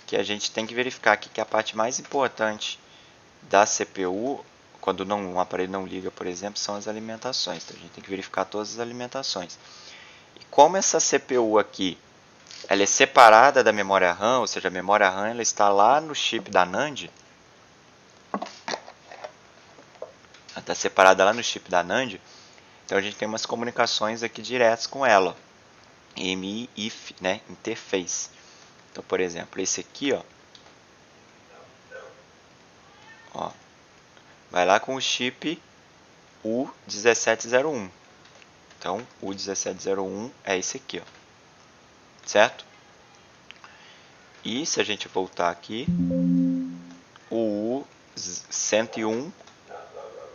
que a gente tem que verificar aqui, que a parte mais importante da CPU, quando um aparelho não liga, por exemplo, são as alimentações. Então a gente tem que verificar todas as alimentações. E como essa CPU aqui, ela é separada da memória RAM, ou seja, a memória RAM ela está lá no chip da NAND, ela está separada lá no chip da NAND, então a gente tem umas comunicações aqui diretas com ela. MI, IF, né, interface. Então, por exemplo, esse aqui, ó, vai lá com o chip U1701. Então, o U1701 é esse aqui, ó, certo? E se a gente voltar aqui, o U101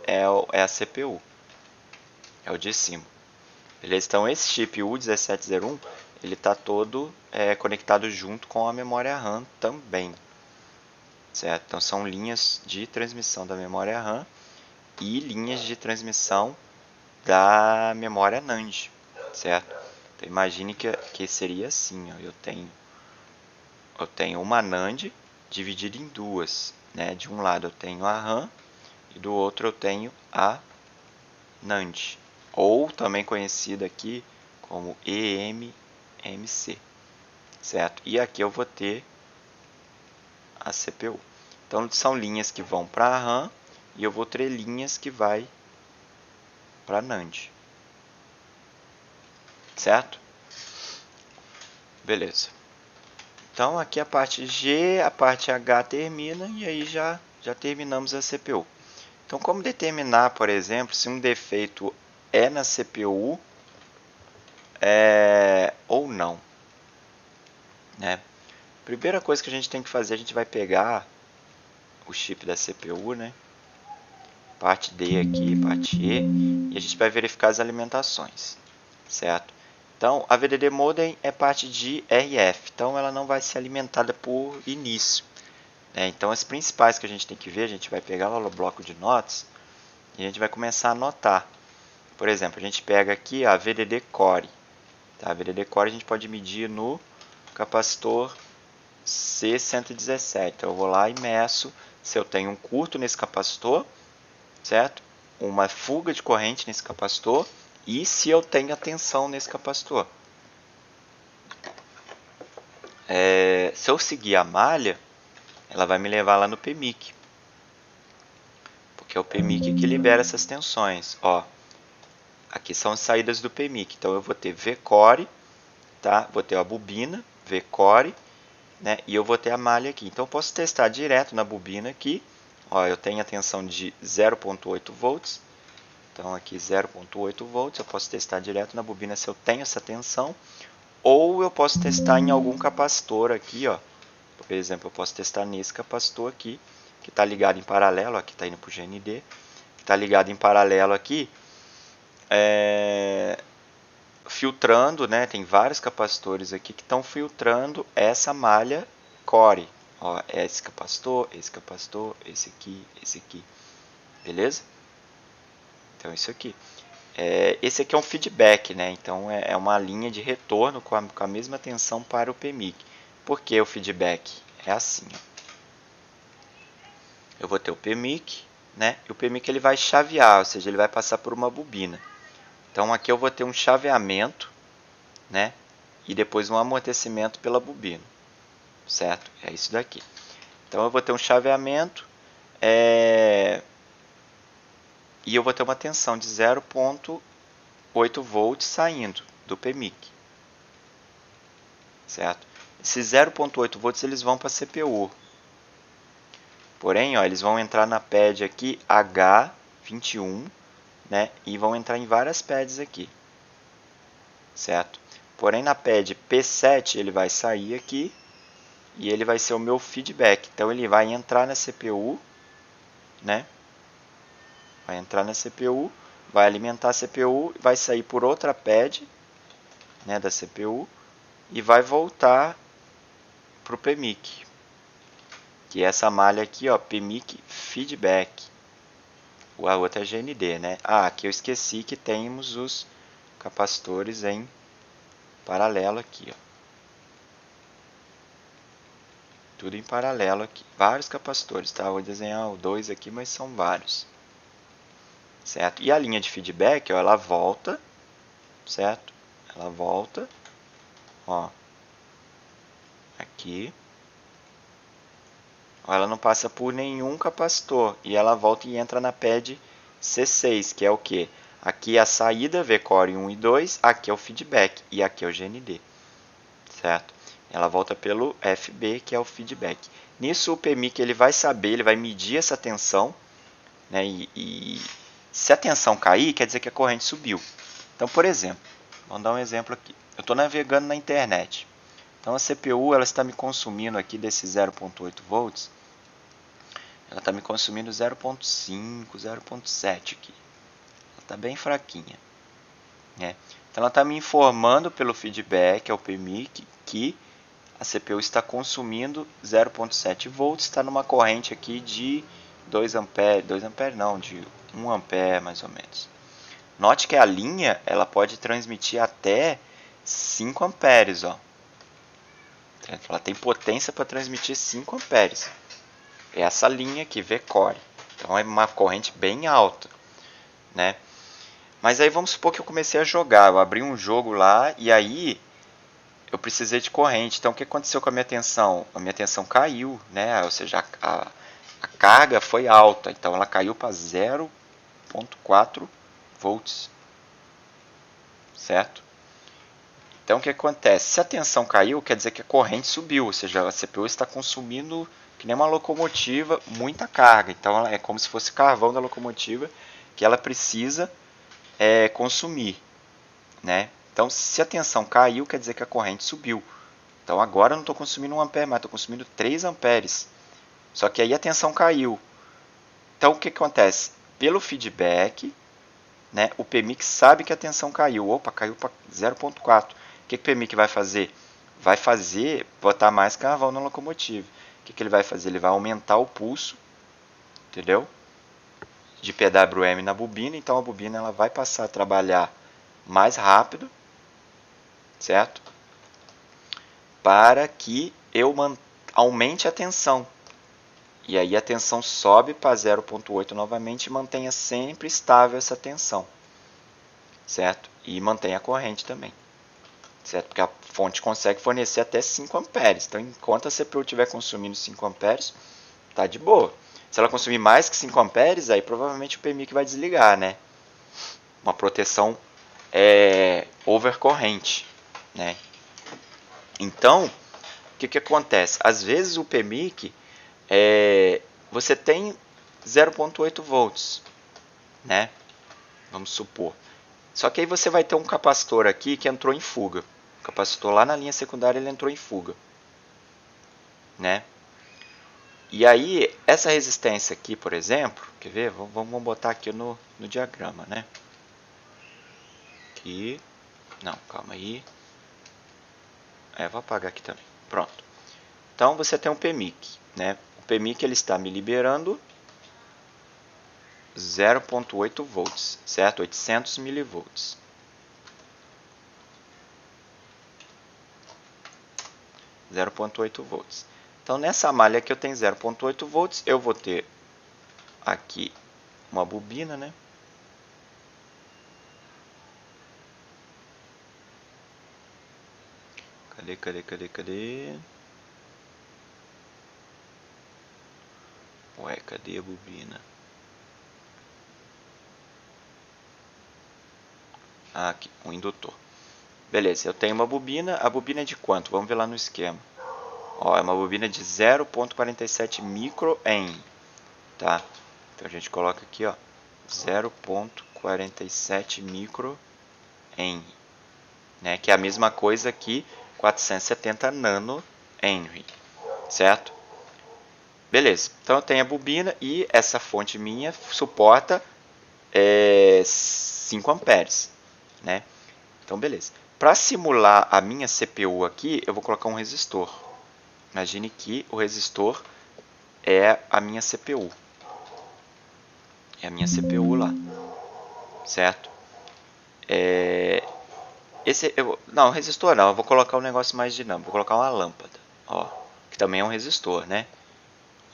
é a CPU, é o de cima. Beleza? Então, esse chip U1701 ele está todo conectado junto com a memória RAM também, certo? Então, são linhas de transmissão da memória RAM e linhas de transmissão da memória NAND, certo? Então, imagine que seria assim, ó, eu tenho uma NAND dividida em duas, né? De um lado eu tenho a RAM e do outro eu tenho a NAND, ou também conhecida aqui como eMMC, certo? E aqui eu vou ter a CPU. Então são linhas que vão para a RAM e eu vou ter linhas que vai para a NAND, certo? Beleza. Então aqui a parte G, a parte H termina e aí já terminamos a CPU. Então como determinar, por exemplo, se um defeito é na CPU ou não, né? Primeira coisa que a gente tem que fazer, a gente vai pegar o chip da CPU, né? Parte D aqui, parte E, e a gente vai verificar as alimentações, certo? Então, a VDD Modem é parte de RF, então ela não vai ser alimentada por início, né? Então, as principais que a gente tem que ver, a gente vai pegar lá no bloco de notas e a gente vai começar a anotar. Por exemplo, a gente pega aqui a VDD Core. Tá? A VDD Core a gente pode medir no capacitor C117. Então, eu vou lá e meço se eu tenho um curto nesse capacitor, certo? Uma fuga de corrente nesse capacitor e se eu tenho a tensão nesse capacitor. Se eu seguir a malha, ela vai me levar lá no PMIC, porque é o PMIC que libera essas tensões. Ó, aqui são as saídas do PMIC, então eu vou ter V-Core, tá? Vou ter a bobina, V-Core, né? E eu vou ter a malha aqui. Então eu posso testar direto na bobina aqui. Ó, eu tenho a tensão de 0.8 volts. Então aqui 0.8 volts, eu posso testar direto na bobina se eu tenho essa tensão. Ou eu posso testar em algum capacitor aqui, ó. Por exemplo, eu posso testar nesse capacitor aqui, que está ligado em paralelo, aqui está indo para o GND, que está ligado em paralelo aqui, filtrando, né? Tem vários capacitores aqui que estão filtrando essa malha core. Ó, esse capacitor, esse aqui, beleza? Então isso aqui. Esse aqui é um feedback, né? Então é uma linha de retorno com a mesma tensão para o PMIC. Por que o feedback? É assim, ó. Eu vou ter o PMIC, né? E o PMIC ele vai chavear, ou seja, ele vai passar por uma bobina. Então aqui eu vou ter um chaveamento, né? E depois um amortecimento pela bobina, certo? É isso daqui. Então eu vou ter um chaveamento e eu vou ter uma tensão de 0.8 volts saindo do PMIC, certo? Esses 0.8 volts eles vão para a CPU. Porém, ó, eles vão entrar na pad aqui H21, né? E vão entrar em várias pads aqui, certo? Porém, na pad P7 ele vai sair aqui e ele vai ser o meu feedback. Então ele vai entrar na CPU, né? vai entrar na CPU, vai alimentar a CPU, vai sair por outra pad, né, da CPU e vai voltar para o PMIC, que é essa malha aqui, ó, PMIC feedback. A outra é GND, né? Ah, aqui eu esqueci que temos os capacitores em paralelo aqui, ó. Tudo em paralelo aqui. Vários capacitores, tá? Vou desenhar o 2 aqui, mas são vários. Certo? E a linha de feedback, ó, ela volta, certo? Ela volta, ó, aqui. Ó, ela não passa por nenhum capacitor e ela volta e entra na pad C6, que é o que? Aqui é a saída, V-Core 1 e 2, aqui é o feedback e aqui é o GND, certo? Ela volta pelo FB, que é o feedback. Nisso o PMIC ele vai saber, ele vai medir essa tensão, né? E se a tensão cair, quer dizer que a corrente subiu. Então, por exemplo, vamos dar um exemplo aqui. Eu estou navegando na internet. Então a CPU ela está me consumindo aqui desses 0.8 volts. Ela está me consumindo 0.5, 0.7 aqui. Ela está bem fraquinha, né? Então ela está me informando pelo feedback, ao PMIC, que a CPU está consumindo 0.7 volts, está numa corrente aqui de 2 amperes, 2 amperes não, de 1 ampere mais ou menos. Note que a linha ela pode transmitir até 5 amperes, ó. Ela tem potência para transmitir 5 amperes. É essa linha aqui, V-Core. Então é uma corrente bem alta, né? Mas aí vamos supor que eu comecei a jogar, eu abri um jogo lá e aí eu precisei de corrente. Então o que aconteceu com a minha tensão? A minha tensão caiu, né? Ou seja, a carga foi alta, então ela caiu para 0.4 volts, certo? Então o que acontece? Se a tensão caiu, quer dizer que a corrente subiu, ou seja, a CPU está consumindo, que nem uma locomotiva, muita carga. Então ela é como se fosse carvão da locomotiva que ela precisa consumir, né? Então se a tensão caiu, quer dizer que a corrente subiu. Então agora eu não estou consumindo 1 ampere mais, estou consumindo 3 amperes. Só que aí a tensão caiu. Então o que acontece? Pelo feedback, né, o PMIC sabe que a tensão caiu. Opa, caiu para 0.4. O que o PMIC vai fazer? Vai botar mais carvão na locomotiva. O que ele vai fazer? Ele vai aumentar o pulso, entendeu? De PWM na bobina. Então a bobina ela vai passar a trabalhar mais rápido, certo? Para que eu aumente a tensão. E aí a tensão sobe para 0.8 novamente e mantenha sempre estável essa tensão, certo? E mantenha a corrente também, certo? Porque a fonte consegue fornecer até 5 amperes. Então, enquanto a CPU estiver consumindo 5 amperes, tá de boa. Se ela consumir mais que 5 amperes, aí provavelmente o PMIC vai desligar, né? Uma proteção overcorrente, né? Então, o que acontece? Às vezes o PMIC você tem 0.8 volts, né? Vamos supor. Só que aí você vai ter um capacitor aqui que entrou em fuga. O capacitor lá na linha secundária ele entrou em fuga, né? E aí essa resistência aqui, por exemplo, quer ver? Vamos botar aqui no diagrama, né? Aqui, não, calma aí. Vou apagar aqui também. Pronto. Então você tem um PMIC, né? O PMIC ele está me liberando 0.8 volts, certo? 800 milivolts. 0.8 volts. Então nessa malha aqui eu tenho 0.8 volts, eu vou ter aqui uma bobina, né? Cadê? Ué, cadê a bobina? Aqui, um indutor. Beleza, eu tenho uma bobina. A bobina é de quanto? Vamos ver lá no esquema. Ó, é uma bobina de 0.47 microen, tá? Então a gente coloca aqui, ó, 0.47 microen, né? Que é a mesma coisa que 470 nanohenry, certo? Beleza, então eu tenho a bobina e essa fonte minha suporta 5 amperes, né? Então, beleza. Para simular a minha CPU aqui, eu vou colocar um resistor. Imagine que o resistor é a minha CPU. É a minha CPU lá, certo? Não, resistor não, eu vou colocar um negócio mais dinâmico. Vou colocar uma lâmpada, ó, que também é um resistor, né?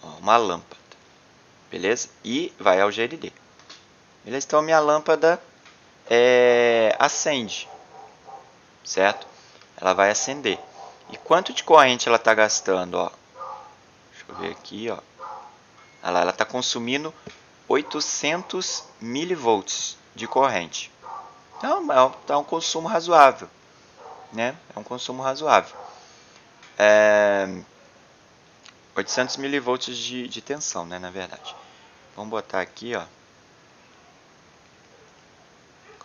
Ó, uma lâmpada, beleza? E vai ao GND. Beleza? Então, a minha lâmpada acende, certo? Ela vai acender. E quanto de corrente ela está gastando? Ó? Deixa eu ver aqui. Ó. Ela está consumindo 800 milivolts de corrente. Então, é um consumo razoável. Né? É um consumo razoável. 800 milivolts de tensão, né, na verdade. Vamos botar aqui, ó.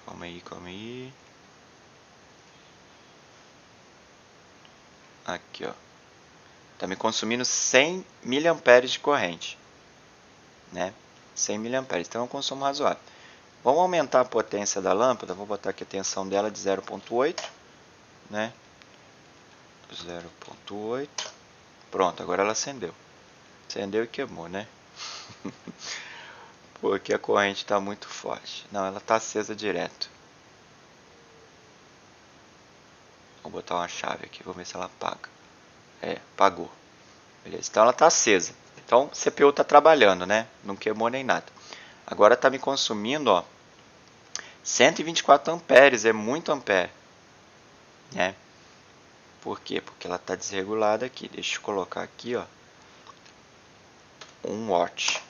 Calma aí. Aqui, ó. Está me consumindo 100 miliamperes de corrente, né? 100 miliamperes. Então é um consumo razoável. Vamos aumentar a potência da lâmpada. Vou botar aqui a tensão dela de 0.8, né? 0.8. Pronto, agora ela acendeu. Acendeu e queimou, né? Porque a corrente está muito forte. Não, ela está acesa direto. Vou botar uma chave aqui, vou ver se ela apaga. Apagou. Beleza, então ela está acesa. Então, o CPU está trabalhando, né? Não queimou nem nada. Agora está me consumindo, ó, 124 amperes, é muito ampere. Né? Por quê? Porque ela está desregulada aqui. Deixa eu colocar aqui, ó, 1 watt.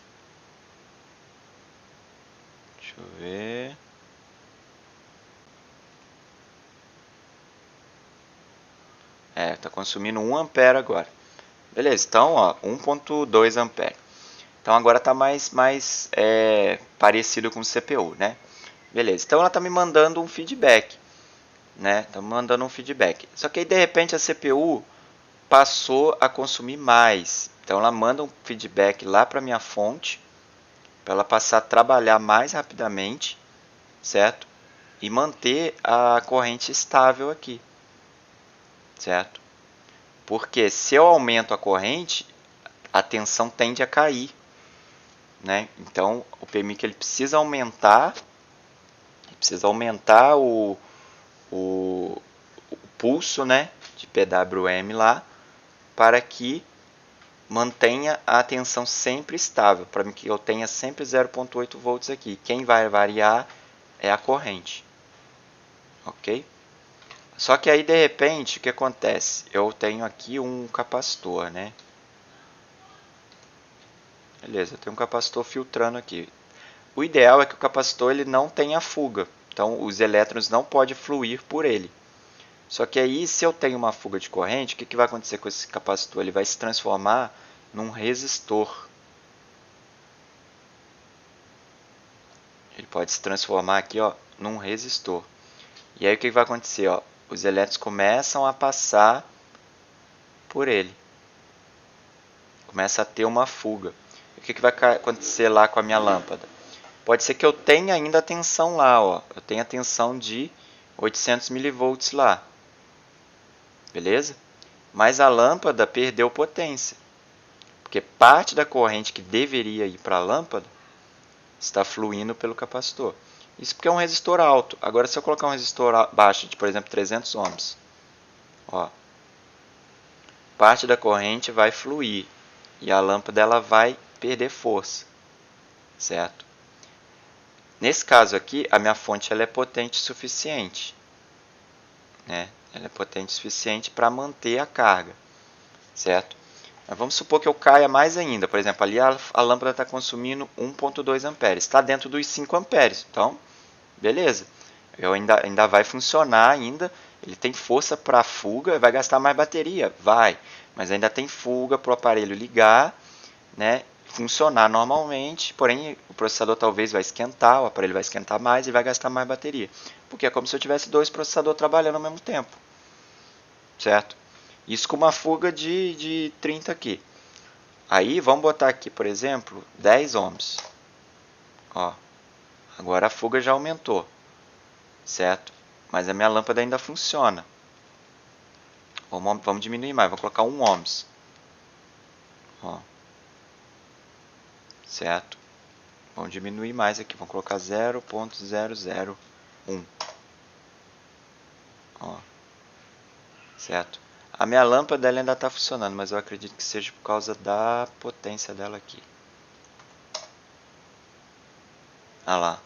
Deixa eu ver. Está consumindo 1 ampere agora. Beleza, então, ó, 1.2 ampere. Então agora está mais parecido com o CPU, né? Beleza, então ela está me mandando um feedback, né? Tá me mandando um feedback. Só que aí de repente a CPU passou a consumir mais. Então ela manda um feedback lá para minha fonte, para ela passar a trabalhar mais rapidamente, certo? E manter a corrente estável aqui, certo? Porque se eu aumento a corrente, a tensão tende a cair, né? Então o PMIC ele precisa aumentar o pulso, né, de PWM lá, para que mantenha a tensão sempre estável, para que eu tenha sempre 0.8 volts aqui. Quem vai variar é a corrente, ok? Só que aí de repente o que acontece? Eu tenho aqui um capacitor, né? Beleza, eu tenho um capacitor filtrando aqui. O ideal é que o capacitor ele não tenha fuga, então os elétrons não podem fluir por ele. Só que aí, se eu tenho uma fuga de corrente, o que vai acontecer com esse capacitor? Ele vai se transformar num resistor. Ele pode se transformar aqui, ó, num resistor. E aí o que vai acontecer? Ó? Os elétrons começam a passar por ele. Começa a ter uma fuga. E o que vai acontecer lá com a minha lâmpada? Pode ser que eu tenha ainda a tensão lá, ó. Eu tenho a tensão de 800 milivolts lá. Beleza? Mas a lâmpada perdeu potência. Porque parte da corrente que deveria ir para a lâmpada está fluindo pelo capacitor. Isso porque é um resistor alto. Agora, se eu colocar um resistor baixo, de, por exemplo, 300 ohms, ó, parte da corrente vai fluir e a lâmpada ela vai perder força, certo? Nesse caso aqui, a minha fonte ela é potente o suficiente, né? Ela é potente o suficiente para manter a carga, certo? Mas vamos supor que eu caia mais ainda. Por exemplo, ali a lâmpada está consumindo 1.2 amperes. Está dentro dos 5 amperes. Então, beleza. Ainda vai funcionar ainda. Ele tem força para fuga. Vai gastar mais bateria? Vai. Mas ainda tem fuga para o aparelho ligar, né? Funcionar normalmente. Porém, o processador talvez vai esquentar. O aparelho vai esquentar mais e vai gastar mais bateria. Porque é como se eu tivesse 2 processadores trabalhando ao mesmo tempo. Certo? Isso com uma fuga de 30 aqui. Aí vamos botar aqui, por exemplo, 10 ohms. Ó, a Agora a fuga já aumentou, certo? Mas a minha lâmpada ainda funciona. Vamos diminuir mais, vou colocar 1 ohms. Ó. Certo? Vamos diminuir mais aqui, vamos colocar 0.001. Ó. Certo? A minha lâmpada ela ainda está funcionando, mas eu acredito que seja por causa da potência dela aqui. Ah lá,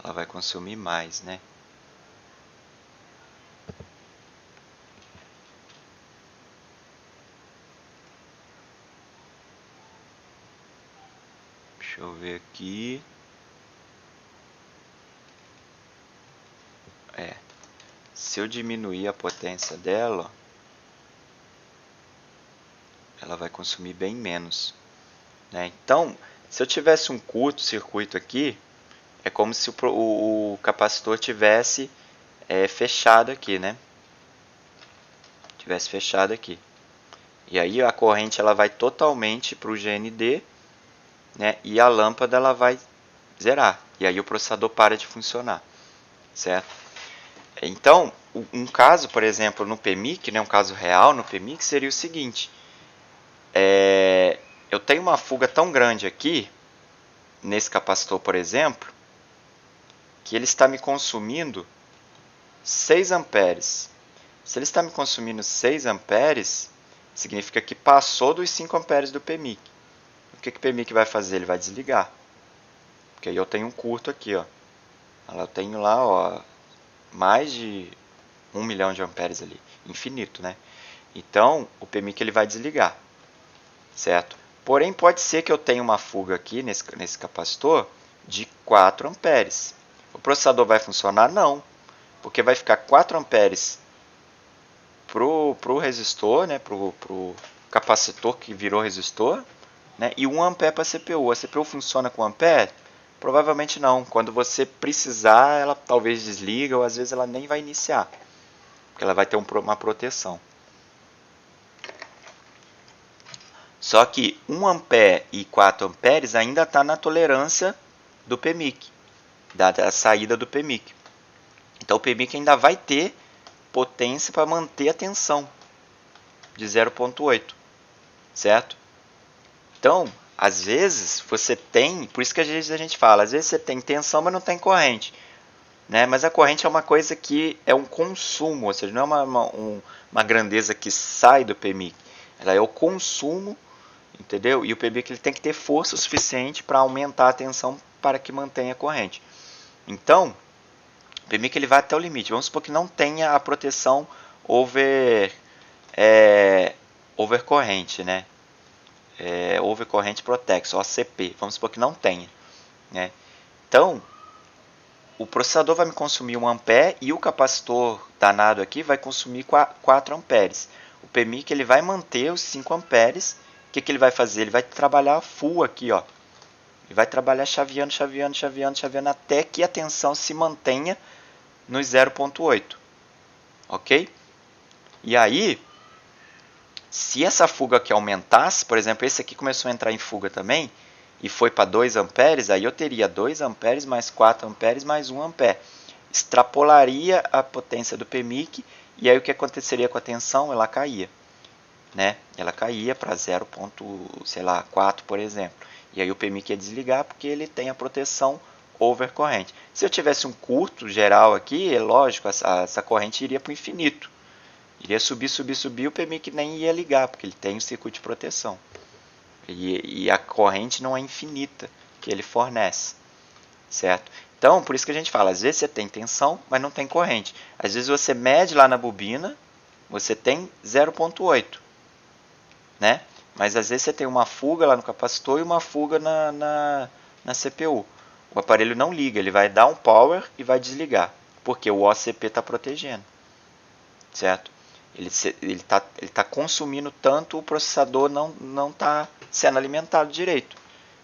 ela vai consumir mais, né? Deixa eu ver aqui. Se eu diminuir a potência dela, ela vai consumir bem menos, né? Então, se eu tivesse um curto-circuito aqui, é como se o capacitor tivesse fechado aqui, né? Tivesse fechado aqui. E aí a corrente ela vai totalmente para o GND, né? E a lâmpada ela vai zerar. E aí o processador para de funcionar, certo? Então, um caso, por exemplo, no PMIC, né, um caso real no PMIC seria o seguinte. Eu tenho uma fuga tão grande aqui, nesse capacitor, por exemplo, que ele está me consumindo 6 amperes. Se ele está me consumindo 6 amperes, significa que passou dos 5 amperes do PMIC. O que o PMIC vai fazer? Ele vai desligar. Porque aí eu tenho um curto aqui, ó. Eu tenho lá, ó, mais de 1 milhão de amperes ali, infinito, né? Então, o PMIC ele vai desligar, certo? Porém, pode ser que eu tenha uma fuga aqui nesse capacitor de 4 amperes. O processador vai funcionar? Não, porque vai ficar 4 amperes pro resistor, né, pro capacitor que virou resistor, né, e 1 ampere para a CPU. A CPU funciona com ampere? Provavelmente não. Quando você precisar, ela talvez desliga ou às vezes ela nem vai iniciar, porque ela vai ter uma proteção. Só que 1 ampere e 4 amperes ainda está na tolerância do PMIC, da saída do PMIC. Então o PMIC ainda vai ter potência para manter a tensão de 0.8, certo? Então, às vezes você tem, por isso que às vezes a gente fala, às vezes você tem tensão, mas não tem corrente, né? Mas a corrente é uma coisa que é um consumo, ou seja, não é uma grandeza que sai do PMIC, ela é o consumo, entendeu? E o PMIC ele tem que ter força suficiente para aumentar a tensão para que mantenha a corrente. Então, o PMIC ele vai até o limite. Vamos supor que não tenha a proteção overcorrente, né? Overcorrente Protection, OCP. Vamos supor que não tenha, né? Então, o processador vai me consumir 1 ampere e o capacitor danado aqui vai consumir 4 amperes. O PMIC ele vai manter os 5 amperes. O que ele vai fazer? Ele vai trabalhar full aqui, ó. Ele vai trabalhar chaveando, chaveando, chaveando, chaveando até que a tensão se mantenha nos 0.8. Ok? E aí, se essa fuga aqui aumentasse, por exemplo, esse aqui começou a entrar em fuga também, e foi para 2 amperes, aí eu teria 2 amperes mais 4 amperes mais 1 ampere. Extrapolaria a potência do PMIC, e aí o que aconteceria com a tensão? Ela caía, né? Ela caía para 0.4, por exemplo. E aí o PMIC ia desligar porque ele tem a proteção overcorrente. Se eu tivesse um curto geral aqui, é lógico, essa corrente iria para o infinito. Iria subir, subir, subir, o PMIC nem ia ligar, porque ele tem um circuito de proteção. E a corrente não é infinita que ele fornece, certo? Então, por isso que a gente fala, às vezes você tem tensão, mas não tem corrente. Às vezes você mede lá na bobina, você tem 0.8, né? Mas às vezes você tem uma fuga lá no capacitor e uma fuga na CPU. O aparelho não liga, ele vai dar um power e vai desligar, porque o OCP está protegendo, certo? Ele está consumindo tanto, o processador não está sendo alimentado direito.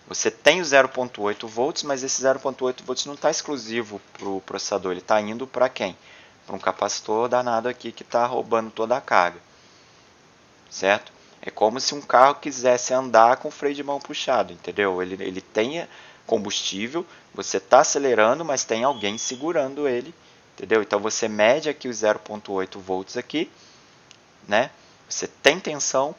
Você tem o 0.8 volts, mas esse 0.8 volts não está exclusivo para o processador, ele está indo para quem? Para um capacitor danado aqui que está roubando toda a carga, certo? É como se um carro quisesse andar com o freio de mão puxado, entendeu? Ele tem combustível, você está acelerando, mas tem alguém segurando ele, entendeu? Então você mede aqui os 0,8 volts aqui, né? Você tem tensão,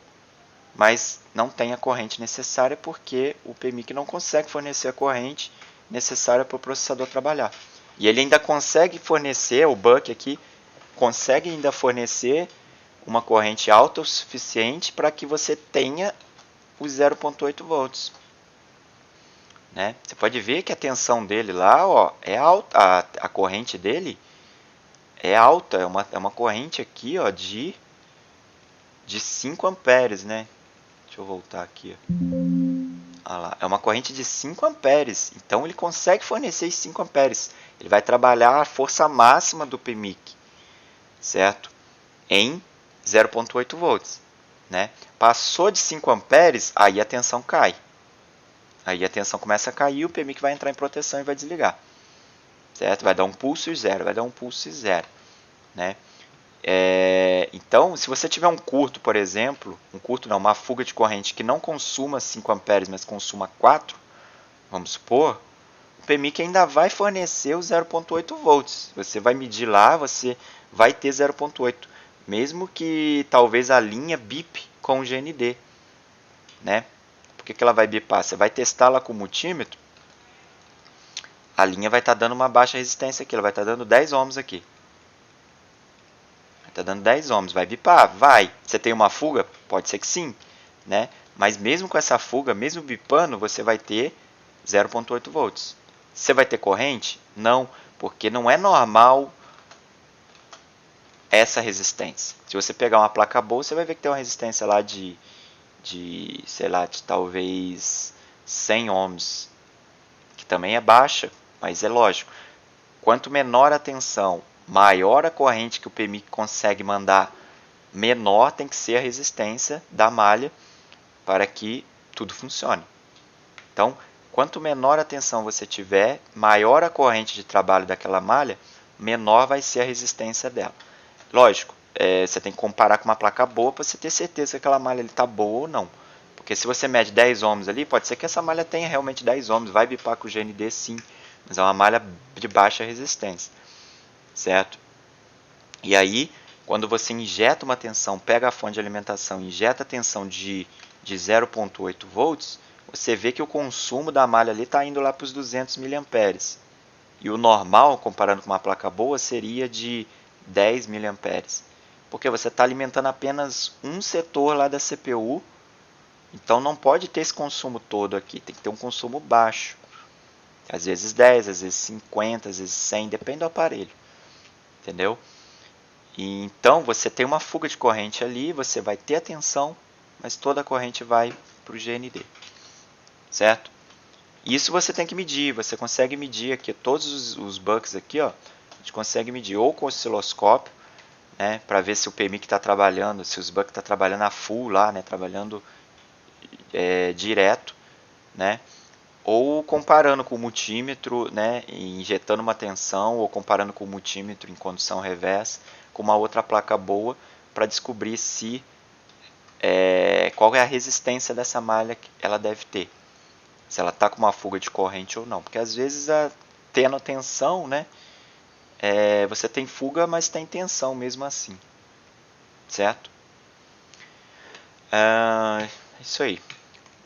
mas não tem a corrente necessária porque o PMIC não consegue fornecer a corrente necessária para o processador trabalhar. E ele ainda consegue fornecer, o buck aqui, consegue ainda fornecer uma corrente alta o suficiente para que você tenha os 0,8 volts. Né? Você pode ver que a tensão dele lá, ó, é alta, a corrente dele é alta, é uma corrente aqui, ó, de 5 amperes, né? Deixa eu voltar aqui, ó. Ah lá, é uma corrente de 5 amperes, então ele consegue fornecer esses 5 amperes. Ele vai trabalhar a força máxima do PMIC, certo? Em 0,8 volts, né? Passou de 5 amperes, aí a tensão cai. Aí a tensão começa a cair, o PMIC vai entrar em proteção e vai desligar. Certo? Vai dar um pulso e zero, vai dar um pulso e zero. Né? Então, se você tiver um curto, por exemplo, uma fuga de corrente que não consuma 5 amperes, mas consuma 4, vamos supor, o PMIC ainda vai fornecer os 0,8 volts. Você vai medir lá, você vai ter 0,8, mesmo que talvez a linha bip com o GND. Né? Por que ela vai bipar? Você vai testar lá com o multímetro, a linha vai estar dando uma baixa resistência aqui, ela vai estar dando 10 ohms aqui. Está dando 10 ohms, vai bipar? Vai. Você tem uma fuga? Pode ser que sim, né? Mas mesmo com essa fuga, mesmo bipando, você vai ter 0,8 volts. Você vai ter corrente? Não, porque não é normal essa resistência. Se você pegar uma placa boa, você vai ver que tem uma resistência lá sei lá, de talvez 100 ohms, que também é baixa, mas é lógico. Quanto menor a tensão, maior a corrente que o PMIC consegue mandar, menor tem que ser a resistência da malha para que tudo funcione. Então, quanto menor a tensão você tiver, maior a corrente de trabalho daquela malha, menor vai ser a resistência dela. Lógico, você tem que comparar com uma placa boa para você ter certeza que aquela malha está boa ou não. Porque se você mede 10 ohms ali, pode ser que essa malha tenha realmente 10 ohms, vai bipar com o GND sim, mas é uma malha de baixa resistência. Certo? E aí, quando você injeta uma tensão, pega a fonte de alimentação, injeta a tensão de 0,8 volts, você vê que o consumo da malha ali está indo lá para os 200 mA. E o normal, comparando com uma placa boa, seria de 10 mA. Porque você está alimentando apenas um setor lá da CPU, então não pode ter esse consumo todo aqui, tem que ter um consumo baixo. Às vezes 10, às vezes 50, às vezes 100, depende do aparelho. Entendeu? E então você tem uma fuga de corrente ali, você vai ter a tensão, mas toda a corrente vai para o GND. Certo? Isso você tem que medir, você consegue medir aqui todos os bucks aqui, ó, a gente consegue medir ou com o osciloscópio, né, para ver se o PMIC está trabalhando, se os bucks está trabalhando a full lá, né, trabalhando direto, né, ou comparando com o multímetro, né, injetando uma tensão, ou comparando com o multímetro em condução reversa, com uma outra placa boa, para descobrir se qual é a resistência dessa malha que ela deve ter. Se ela está com uma fuga de corrente ou não. Porque às vezes, tendo tensão, né, você tem fuga, mas tem tensão mesmo assim. Certo? É isso aí.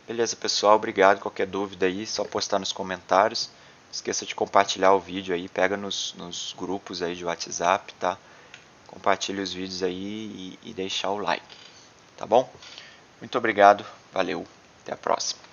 Beleza, pessoal. Obrigado. Qualquer dúvida aí, só postar nos comentários. Não esqueça de compartilhar o vídeo aí. Pega nos grupos aí de WhatsApp, tá? Compartilhe os vídeos aí e deixar o like. Tá bom? Muito obrigado. Valeu. Até a próxima.